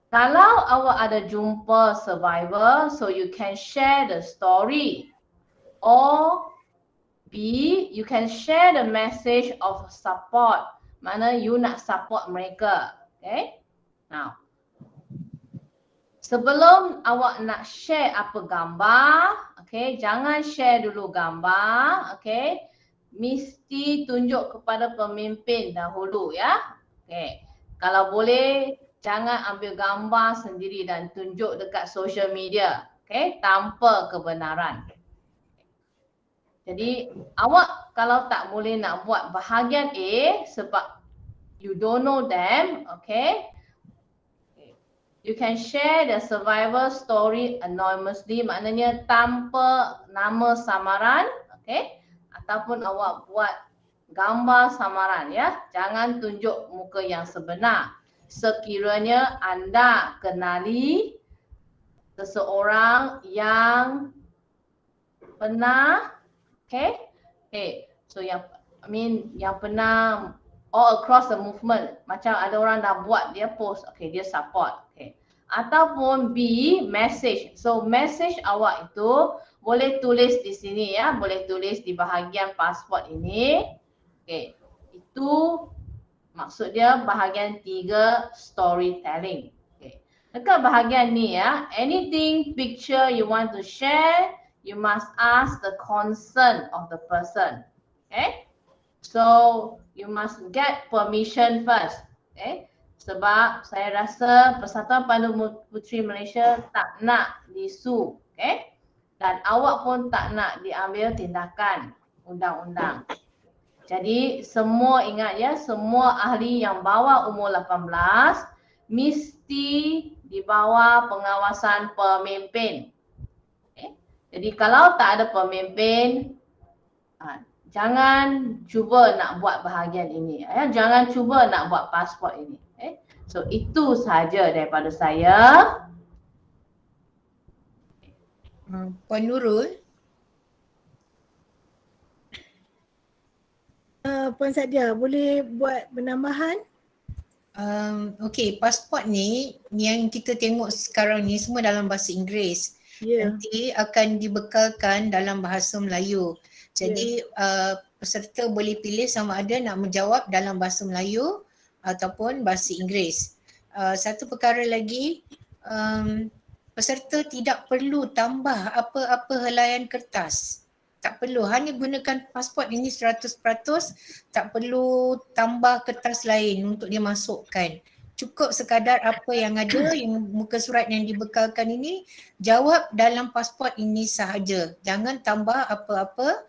kalau awak ada jumpa survivor, so you can share the story, or B, you can share the message of support. Mana you nak support mereka. Now, sebelum awak nak share apa gambar, jangan share dulu gambar, mesti tunjuk kepada pemimpin dahulu ya. Kalau boleh jangan ambil gambar sendiri dan tunjuk dekat social media, tanpa kebenaran. Jadi awak kalau tak boleh nak buat bahagian A sebab you don't know them, you can share the survivor story anonymously, maknanya tanpa nama samaran, ataupun awak buat gambar samaran ya. Jangan tunjuk muka yang sebenar. Sekiranya anda kenali seseorang yang pernah so yang pernah all across the movement, macam ada orang dah buat, dia post, dia support, ataupun B, message. So message awak itu boleh tulis di sini ya, boleh tulis di bahagian pasport ini. Itu maksud dia bahagian 3, storytelling. Dekat bahagian ni ya, anything picture you want to share, you must ask the consent of the person. So you must get permission first. Sebab saya rasa Persatuan Pandu Puteri Malaysia tak nak disu, dan awak pun tak nak diambil tindakan undang-undang. Jadi semua ingat ya, semua ahli yang bawah umur 18 mesti di bawah pengawasan pemimpin. Jadi kalau tak ada pemimpin, jangan cuba nak buat bahagian ini. Jangan cuba nak buat pasport ini. So itu sahaja daripada saya. Puan Nurul. Puan Sadia, boleh buat penambahan? Pasport ni yang kita tengok sekarang ni semua dalam bahasa Inggeris. Nanti akan dibekalkan dalam bahasa Melayu. Jadi peserta boleh pilih sama ada nak menjawab dalam bahasa Melayu ataupun bahasa Inggeris. Satu perkara lagi, peserta tidak perlu tambah apa-apa helaian kertas. Tak perlu, hanya gunakan pasport ini 100%, tak perlu tambah kertas lain untuk dia masukkan. Cukup sekadar apa yang ada, yang muka surat yang dibekalkan ini, jawab dalam pasport ini sahaja. Jangan tambah apa-apa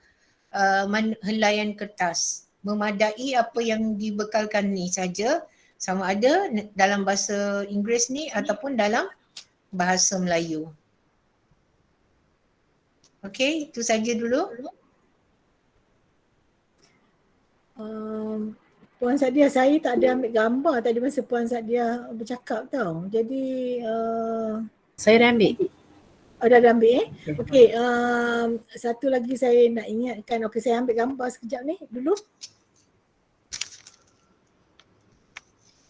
helaian kertas. Memadai apa yang dibekalkan ni saja, sama ada dalam bahasa Inggeris ni ataupun dalam bahasa Melayu. Okey, itu saja dulu. Puan Sadia, saya tak ada ambil gambar tadi masa Puan Sadia bercakap tau. Jadi Saya dah ambil. Dah ambil Okey, satu lagi saya nak ingatkan. Okey, saya ambil gambar sekejap ni dulu.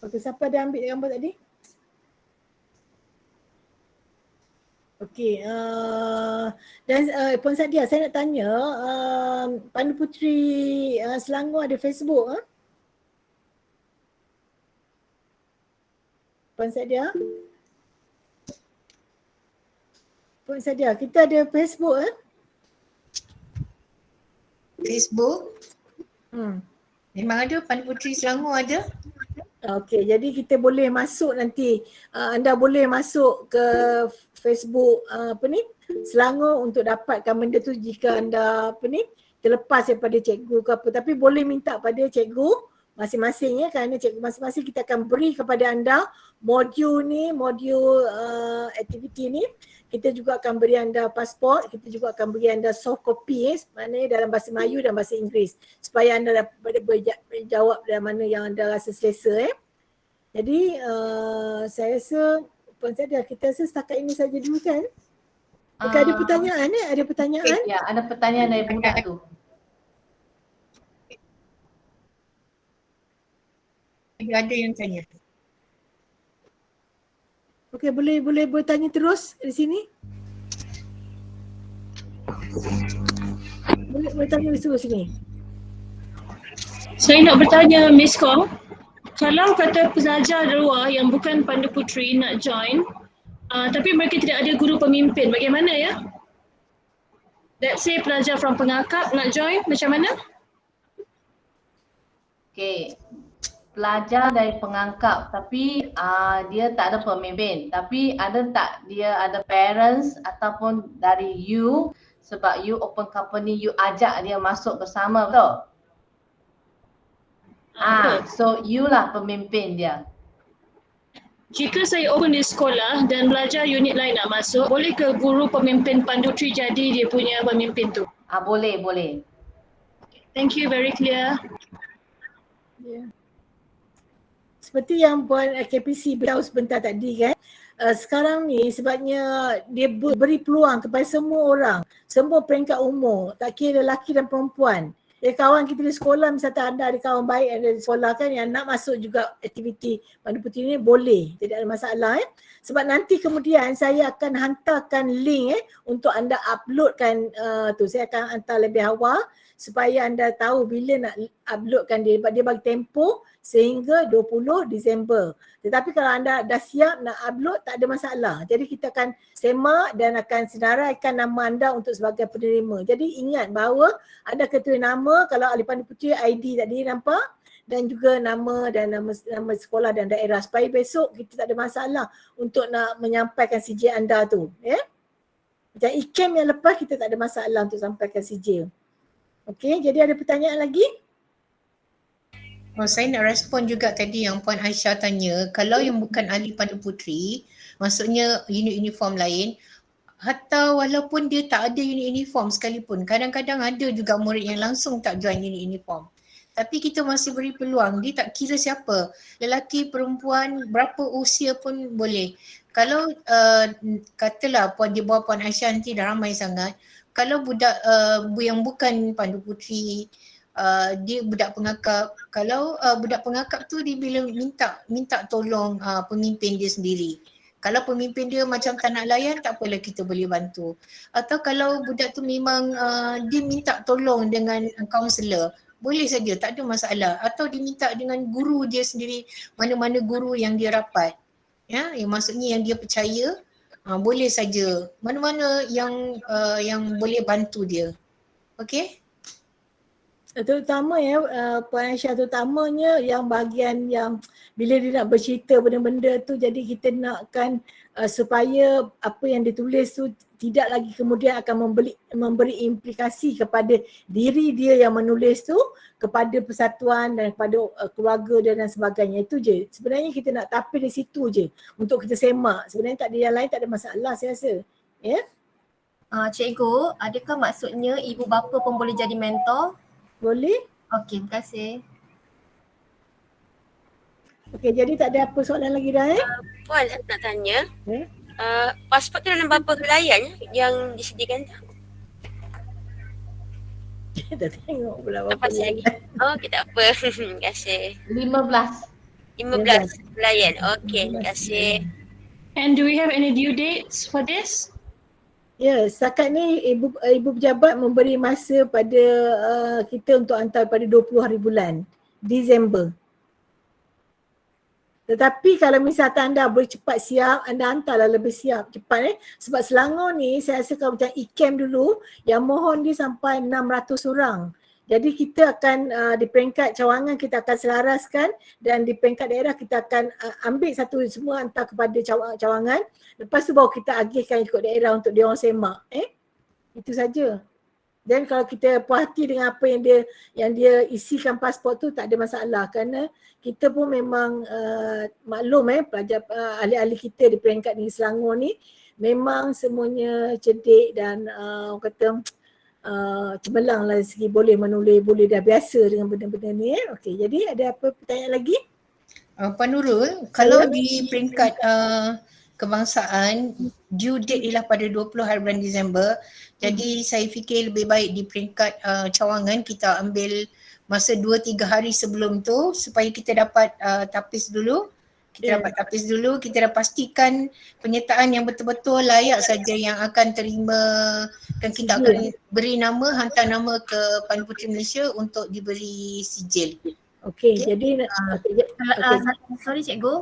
Okey, siapa dah ambil gambar tadi? Okey, dan Puan Sadia, saya nak tanya, Pandu Puteri Selangor ada Facebook? Puan Sadia? Puan Sadia, kita ada Facebook Facebook? Memang ada, Pandu Puteri Selangor ada. Okey, jadi kita boleh masuk nanti, anda boleh masuk ke Facebook Selangor untuk dapatkan benda tu jika anda terlepas daripada cikgu ke apa. Tapi boleh minta pada cikgu masing-masing ya, kerana cikgu masing-masing kita akan beri kepada anda modul aktiviti ni. Kita juga akan beri anda pasport, kita juga akan beri anda soft copy maknanya dalam bahasa Melayu dan bahasa Inggeris supaya anda dapat berjawab dalam mana yang anda rasa selesa. Jadi saya rasa Puan Sada, kita rasa setakat ini saja dulu kan? Mungkin ada pertanyaan ada pertanyaan? Ya, ada pertanyaan dari budak tu. Ada yang tanya. Okey, boleh bertanya terus di sini? Boleh bertanya terus sini. Saya nak bertanya Miss Kong, kalau kata pelajar luar yang bukan Pandu Puteri nak join, tapi mereka tidak ada guru pemimpin, bagaimana ya? Let's say pelajar from Pengakap nak join, macam mana? Okey. Pelajar dari Pengangkap tapi dia tak ada pemimpin, tapi ada tak dia ada parents ataupun dari you, sebab you open company, you ajak dia masuk bersama, betul? So you lah pemimpin dia. Jika saya open di sekolah dan belajar unit lain nak masuk, boleh ke guru pemimpin Pandutri jadi dia punya pemimpin tu? Boleh. Thank you, very clear. Yeah. Seperti yang Puan KPC beritahu sebentar tadi kan, sekarang ni sebabnya dia beri peluang kepada semua orang, semua peringkat umur, tak kira lelaki dan perempuan. Kawan kita di sekolah, misalnya anda ada kawan baik ada di sekolah kan yang nak masuk juga aktiviti Pandu Puteri ni, boleh, tidak ada masalah. Sebab nanti kemudian saya akan hantarkan link untuk anda uploadkan tu. Saya akan hantar lebih awal supaya anda tahu bila nak uploadkan dia. Dia bagi tempoh sehingga 20 Disember. Tetapi kalau anda dah siap nak upload, tak ada masalah. Jadi kita akan semak dan akan senaraikan nama anda untuk sebagai penerima. Jadi ingat bahawa ada ketua nama, kalau ahli Pandu Puteri ID tadi nampak, dan juga nama dan nama sekolah dan daerah, supaya besok kita tak ada masalah untuk nak menyampaikan CJ anda tu. Macam IKEM yang lepas kita tak ada masalah untuk sampaikan CJ. Okey, jadi ada pertanyaan lagi? Saya nak respon juga tadi yang Puan Aisyah tanya, kalau yang bukan ahli Pandu Puteri, maksudnya unit uniform lain, hatta walaupun dia tak ada unit uniform sekalipun, kadang-kadang ada juga murid yang langsung tak join unit uniform. Tapi kita masih beri peluang, dia tak kira siapa, lelaki, perempuan, berapa usia pun boleh. Kalau katalah di bawah Puan Aisyah nanti dah ramai sangat, kalau budak yang bukan Pandu Puteri, dia budak pengakap, kalau budak pengakap tu dia bila minta tolong pemimpin dia sendiri. Kalau pemimpin dia macam tak nak layan, tak apalah, kita boleh bantu. Atau kalau budak tu memang dia minta tolong dengan kaunselor, boleh saja, tak ada masalah. Atau dia minta dengan guru dia sendiri, mana-mana guru yang dia rapat. Yang maksudnya yang dia percaya, boleh saja. Mana-mana yang boleh bantu dia. Okey? Terutama Puan Aisyah, terutamanya yang bahagian yang bila dia nak bercerita benda-benda tu, jadi kita nakkan supaya apa yang ditulis tu tidak lagi kemudian akan memberi implikasi kepada diri dia yang menulis tu, kepada persatuan dan kepada keluarga dia dan sebagainya. Itu je. Sebenarnya kita nak tapis di situ je untuk kita semak. Sebenarnya tak ada yang lain, tak ada masalah saya rasa. Ya? Cikgu, adakah maksudnya ibu bapa pun boleh jadi mentor? Boleh? Okey, terima kasih. Okey, jadi tak ada apa soalan lagi dah Puan, saya nak tanya. Pasport tu dalam berapa helaian yang disediakan tu? Dah tengok pula Tak berapa pasti lagi. Okey, tak apa. Terima kasih. 15 helaian. Okey, terima kasih. And do we have any due dates for this? Ya, setakat ni ibu pejabat memberi masa pada kita untuk hantar pada 20 hari bulan Disember. Tetapi kalau misalnya anda boleh cepat siap, anda hantarlah lebih siap cepat sebab Selangor ni saya rasa kalau macam IKEM dulu yang mohon dia sampai 600 orang. Jadi kita akan di peringkat cawangan kita akan selaraskan dan di peringkat daerah kita akan ambil satu semua hantar kepada cawangan. Lepas tu baru kita agihkan ikut daerah untuk dia orang semak. Itu saja. Dan kalau kita puas hati dengan apa yang dia isikan pasport tu, tak ada masalah, kerana kita pun memang maklum pelajar ahli-ahli kita di peringkat Negeri Selangor ni memang semuanya cerdik dan orang kata cemerlang lah dari segi boleh menulis, boleh dah biasa dengan benda-benda ni. Okey, jadi ada apa pertanyaan lagi? Puan Nurul, kalau di peringkat kebangsaan, due date ialah pada 20 hari bulan Disember. Jadi saya fikir lebih baik di peringkat cawangan kita ambil masa 2-3 hari sebelum tu supaya kita dapat tapis dulu. Kita dapat tapis dulu, kita dah pastikan penyertaan yang betul-betul layak saja yang akan terima, dan kita akan beri nama, hantar nama ke Pandu Puteri Malaysia untuk diberi sijil. Okey, jadi Sorry cikgu,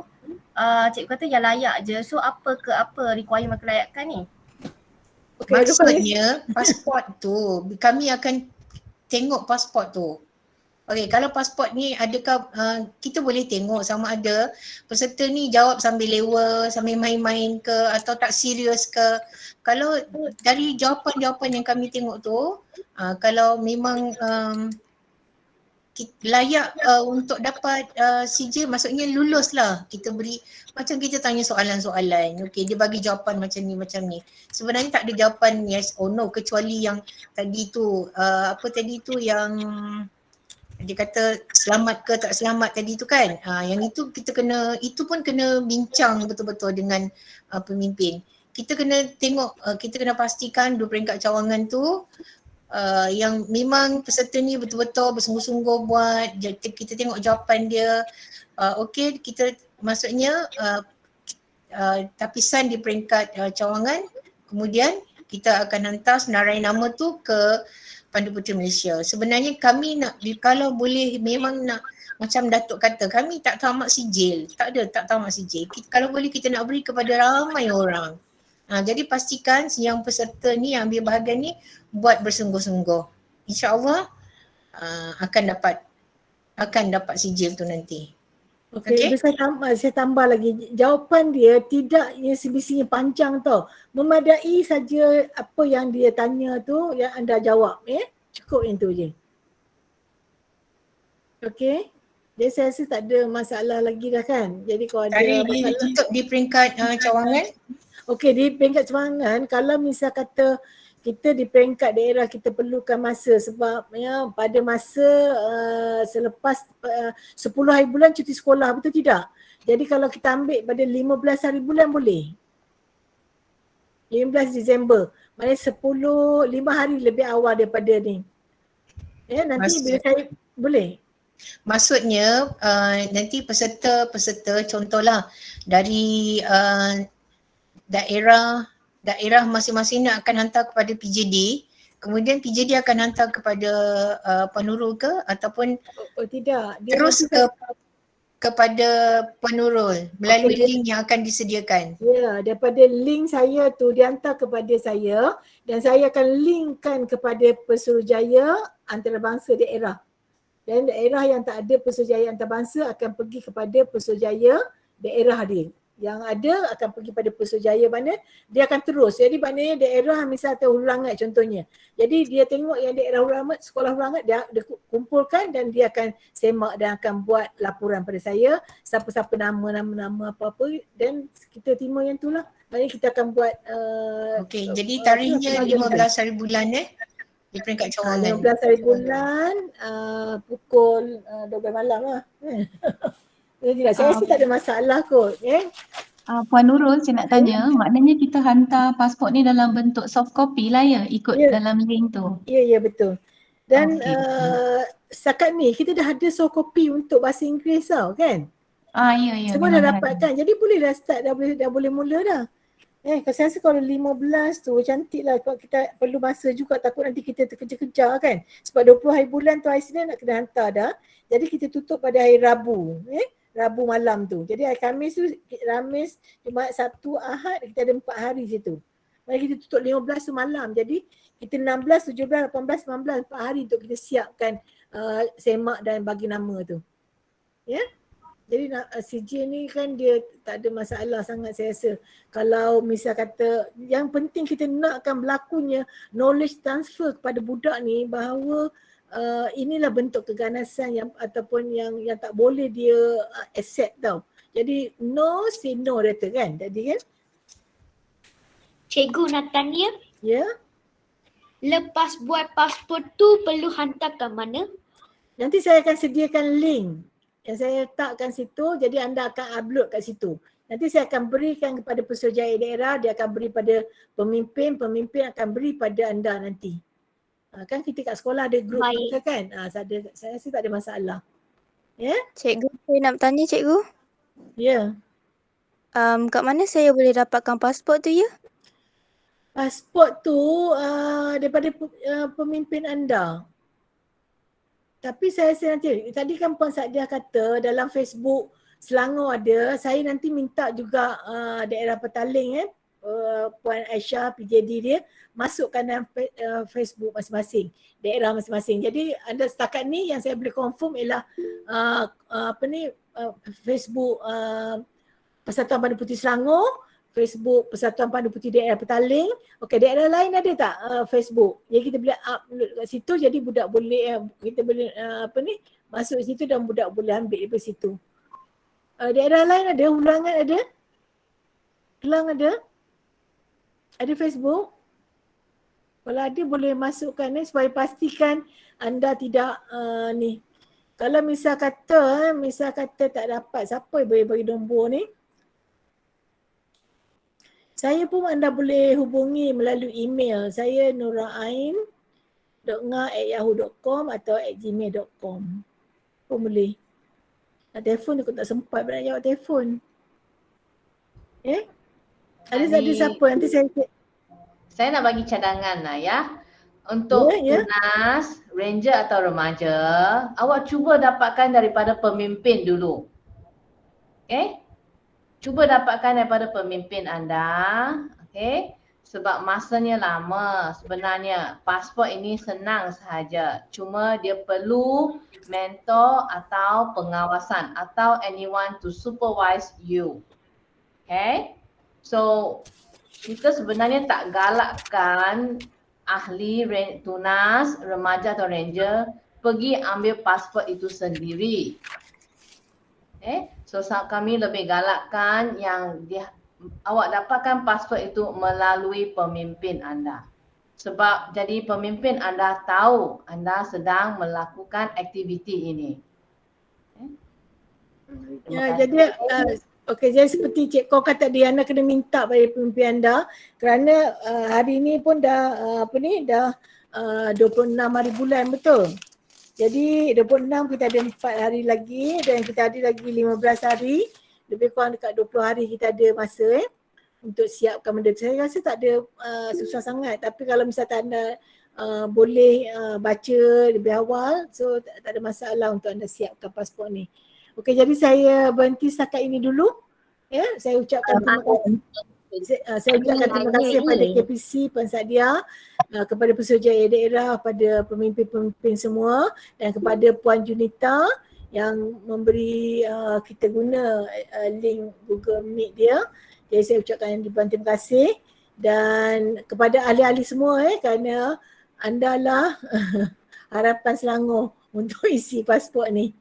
cikgu kata yang layak je. So apa requirement kelayakan ni? Maksudnya pasport tu, kami akan tengok pasport tu. Okey, kalau pasport ni adakah kita boleh tengok sama ada peserta ni jawab sambil lewa, sambil main-main ke atau tak serius ke. Kalau dari jawapan-jawapan yang kami tengok tu, kalau memang layak untuk dapat sijil, maksudnya lulus lah. Kita beri, macam kita tanya soalan-soalan, okey dia bagi jawapan macam ni. Sebenarnya tak ada jawapan yes or no, kecuali yang tadi tu yang dia kata selamat ke tak selamat tadi tu kan. Yang itu kita itu pun kena bincang betul-betul dengan pemimpin. Kita kena tengok, kita kena pastikan dua peringkat cawangan tu yang memang peserta ni betul-betul bersungguh-sungguh buat, kita tengok jawapan dia. Okey, kita maksudnya tapisan di peringkat cawangan, kemudian kita akan hantar senarai nama tu ke Pandu Puteri Malaysia. Sebenarnya kami nak, kalau boleh memang nak macam Datuk kata, kami tak tamat sijil. Tak tamat sijil. Kalau boleh kita nak beri kepada ramai orang. Jadi pastikan yang peserta ni yang ambil bahagian ni buat bersungguh-sungguh. InsyaAllah akan dapat sijil tu nanti. Okey, saya tambah lagi. Jawapan dia tidak yang semestinya panjang tau. Memadai saja apa yang dia tanya tu yang anda jawab. Cukup yang tu je. Okey. Jadi saya rasa tak ada masalah lagi dah kan. Jadi kalau ada masalah, ditutup di peringkat cawangan. Okey, di peringkat cawangan kalau misal kata kita di peringkat daerah kita perlukan masa sebab pada masa selepas 10 hari bulan cuti sekolah, betul tidak? Jadi kalau kita ambil pada 15 hari bulan boleh. 15 Disember. Maknanya 5 hari lebih awal daripada ni. Nanti bila saya boleh. Maksudnya nanti peserta contohlah dari daerah masing-masing nak akan hantar kepada PJD, kemudian PJD akan hantar kepada Puan Nurul ke ataupun tidak, dia terus kepada Puan Nurul melalui link yang akan disediakan. Ya, daripada link saya tu dihantar kepada saya dan saya akan linkkan kepada Pesuruhjaya Antarabangsa daerah. Dan daerah yang tak ada Pesuruhjaya Antarabangsa akan pergi kepada Pesuruhjaya daerah dia. Yang ada akan pergi pada Pesuruhjaya, mana dia akan terus. Jadi maknanya daerah misalnya Hulu Langat contohnya. Jadi dia tengok yang daerah Hulu Langat, sekolah Hulu Langat dia kumpulkan dan dia akan semak dan akan buat laporan pada saya. Siapa-siapa nama apa-apa dan kita terima yang tu lah. Maknanya kita akan buat okey, jadi tarikhnya 15 hari bulan di peringkat cawangan. 15 hari bulan pukul 12 malam lah. Tidak, saya rasa tak ada masalah kot. Puan Nurul, saya nak tanya, maknanya kita hantar pasport ni dalam bentuk soft copy lah ya, ikut dalam link tu? Ya, betul. Dan setakat ni kita dah ada soft copy untuk bahasa Inggeris tau kan? Ya. Semua dah dapatkan. Jadi boleh dah start, dah boleh mula dah. Saya rasa kalau 15 tu cantik lah, sebab kita perlu masa juga, takut nanti kita terkejar-kejar kan. Sebab 20 hari bulan tu hari Senin nak kena hantar dah. Jadi kita tutup pada hari Rabu. Rabu malam tu. Jadi hari Khamis tu, Khamis, Jumaat, Sabtu, Ahad, kita ada 4 hari situ. Mari kita tutup 15 tu malam. Jadi kita 16, 17, 18, 19, 4 hari untuk kita siapkan semak dan bagi nama tu. Jadi CJ ni kan dia tak ada masalah sangat saya rasa. Kalau misal kata yang penting kita nakkan berlakunya knowledge transfer kepada budak ni bahawa inilah bentuk keganasan yang ataupun yang tak boleh dia accept tau. Jadi no say no dia kan tadi kan. Cikgu nak tanya, Ya. lepas buat pasport tu perlu hantar ke mana? Nanti saya akan sediakan link yang saya letakkan situ, jadi anda akan upload kat situ. Nanti saya akan berikan kepada Pesuruhjaya daerah, dia akan beri pada pemimpin, pemimpin akan beri pada anda nanti. Kan kita kat sekolah ada group kita kan, saya rasa tak ada masalah. Ya? Cikgu, saya nak tanya cikgu. Ya. Kat mana saya boleh dapatkan pasport tu ya? Pasport tu daripada pemimpin anda. Tapi saya rasa nanti, tadi kan Puan Sadiah kata dalam Facebook Selangor ada, saya nanti minta juga daerah Petaling Puan Aisyah PJD dia masukkan dalam Facebook masing-masing, daerah masing-masing. Jadi anda setakat ni yang saya boleh confirm ialah Facebook Persatuan Pandu Putih Selangor, Facebook Persatuan Pandu Putih Daerah Petaling. Okey, daerah lain ada tak Facebook? Jadi kita boleh upload kat situ, jadi budak boleh kita boleh masuk situ dan budak boleh ambil daripada situ. Daerah lain ada, Ulangan ada? Kelang ada? Ada Facebook? Kalau ada boleh masukkan supaya pastikan anda tidak ni. Kalau misal kata tak dapat, siapa yang boleh bagi nombor ni? Saya pun anda boleh hubungi melalui email. Saya nuraain.nga@yahoo.com atau @gmail.com. Pun boleh. Nak telefon aku tak sempat nak jawab telefon. Ada siapa? Nanti saya nak bagi cadangan lah ya. Untuk tunas, ranger atau remaja, awak cuba dapatkan daripada pemimpin dulu. Okay? Cuba dapatkan daripada pemimpin anda, okay? Sebab masanya lama sebenarnya. Pasport ini senang sahaja. Cuma dia perlu mentor atau pengawasan atau anyone to supervise you. Okay? So, kita sebenarnya tak galakkan ahli tunas, remaja atau ranger pergi ambil pasport itu sendiri. Okay? So kami lebih galakkan yang awak dapatkan pasport itu melalui pemimpin anda. Sebab jadi pemimpin anda tahu anda sedang melakukan aktiviti ini. Jadi jadi seperti Cik Kau kata dia, anda kena minta pada pemimpin anda kerana hari ni pun dah 26 hari bulan, betul? Jadi 26 kita ada 4 hari lagi dan kita ada lagi 15 hari. Lebih kurang dekat 20 hari kita ada masa untuk siapkan benda. Saya rasa tak ada susah sangat. Tapi kalau misalnya anda boleh baca lebih awal, so tak ada masalah untuk anda siapkan pasport ni. Okey, jadi saya berhenti setakat ini dulu. Ya, saya ucapkan terima kasih. Saya ucapkan terima kasih kepada KPC, Puan Sadiah, kepada Pesuruhjaya daerah, pada pemimpin-pemimpin semua dan kepada Puan Junita yang memberi kita guna link Google Meet dia. Jadi saya ucapkan ribuan terima kasih dan kepada ahli-ahli semua kerana anda lah harapan Selangor untuk isi pasport ni.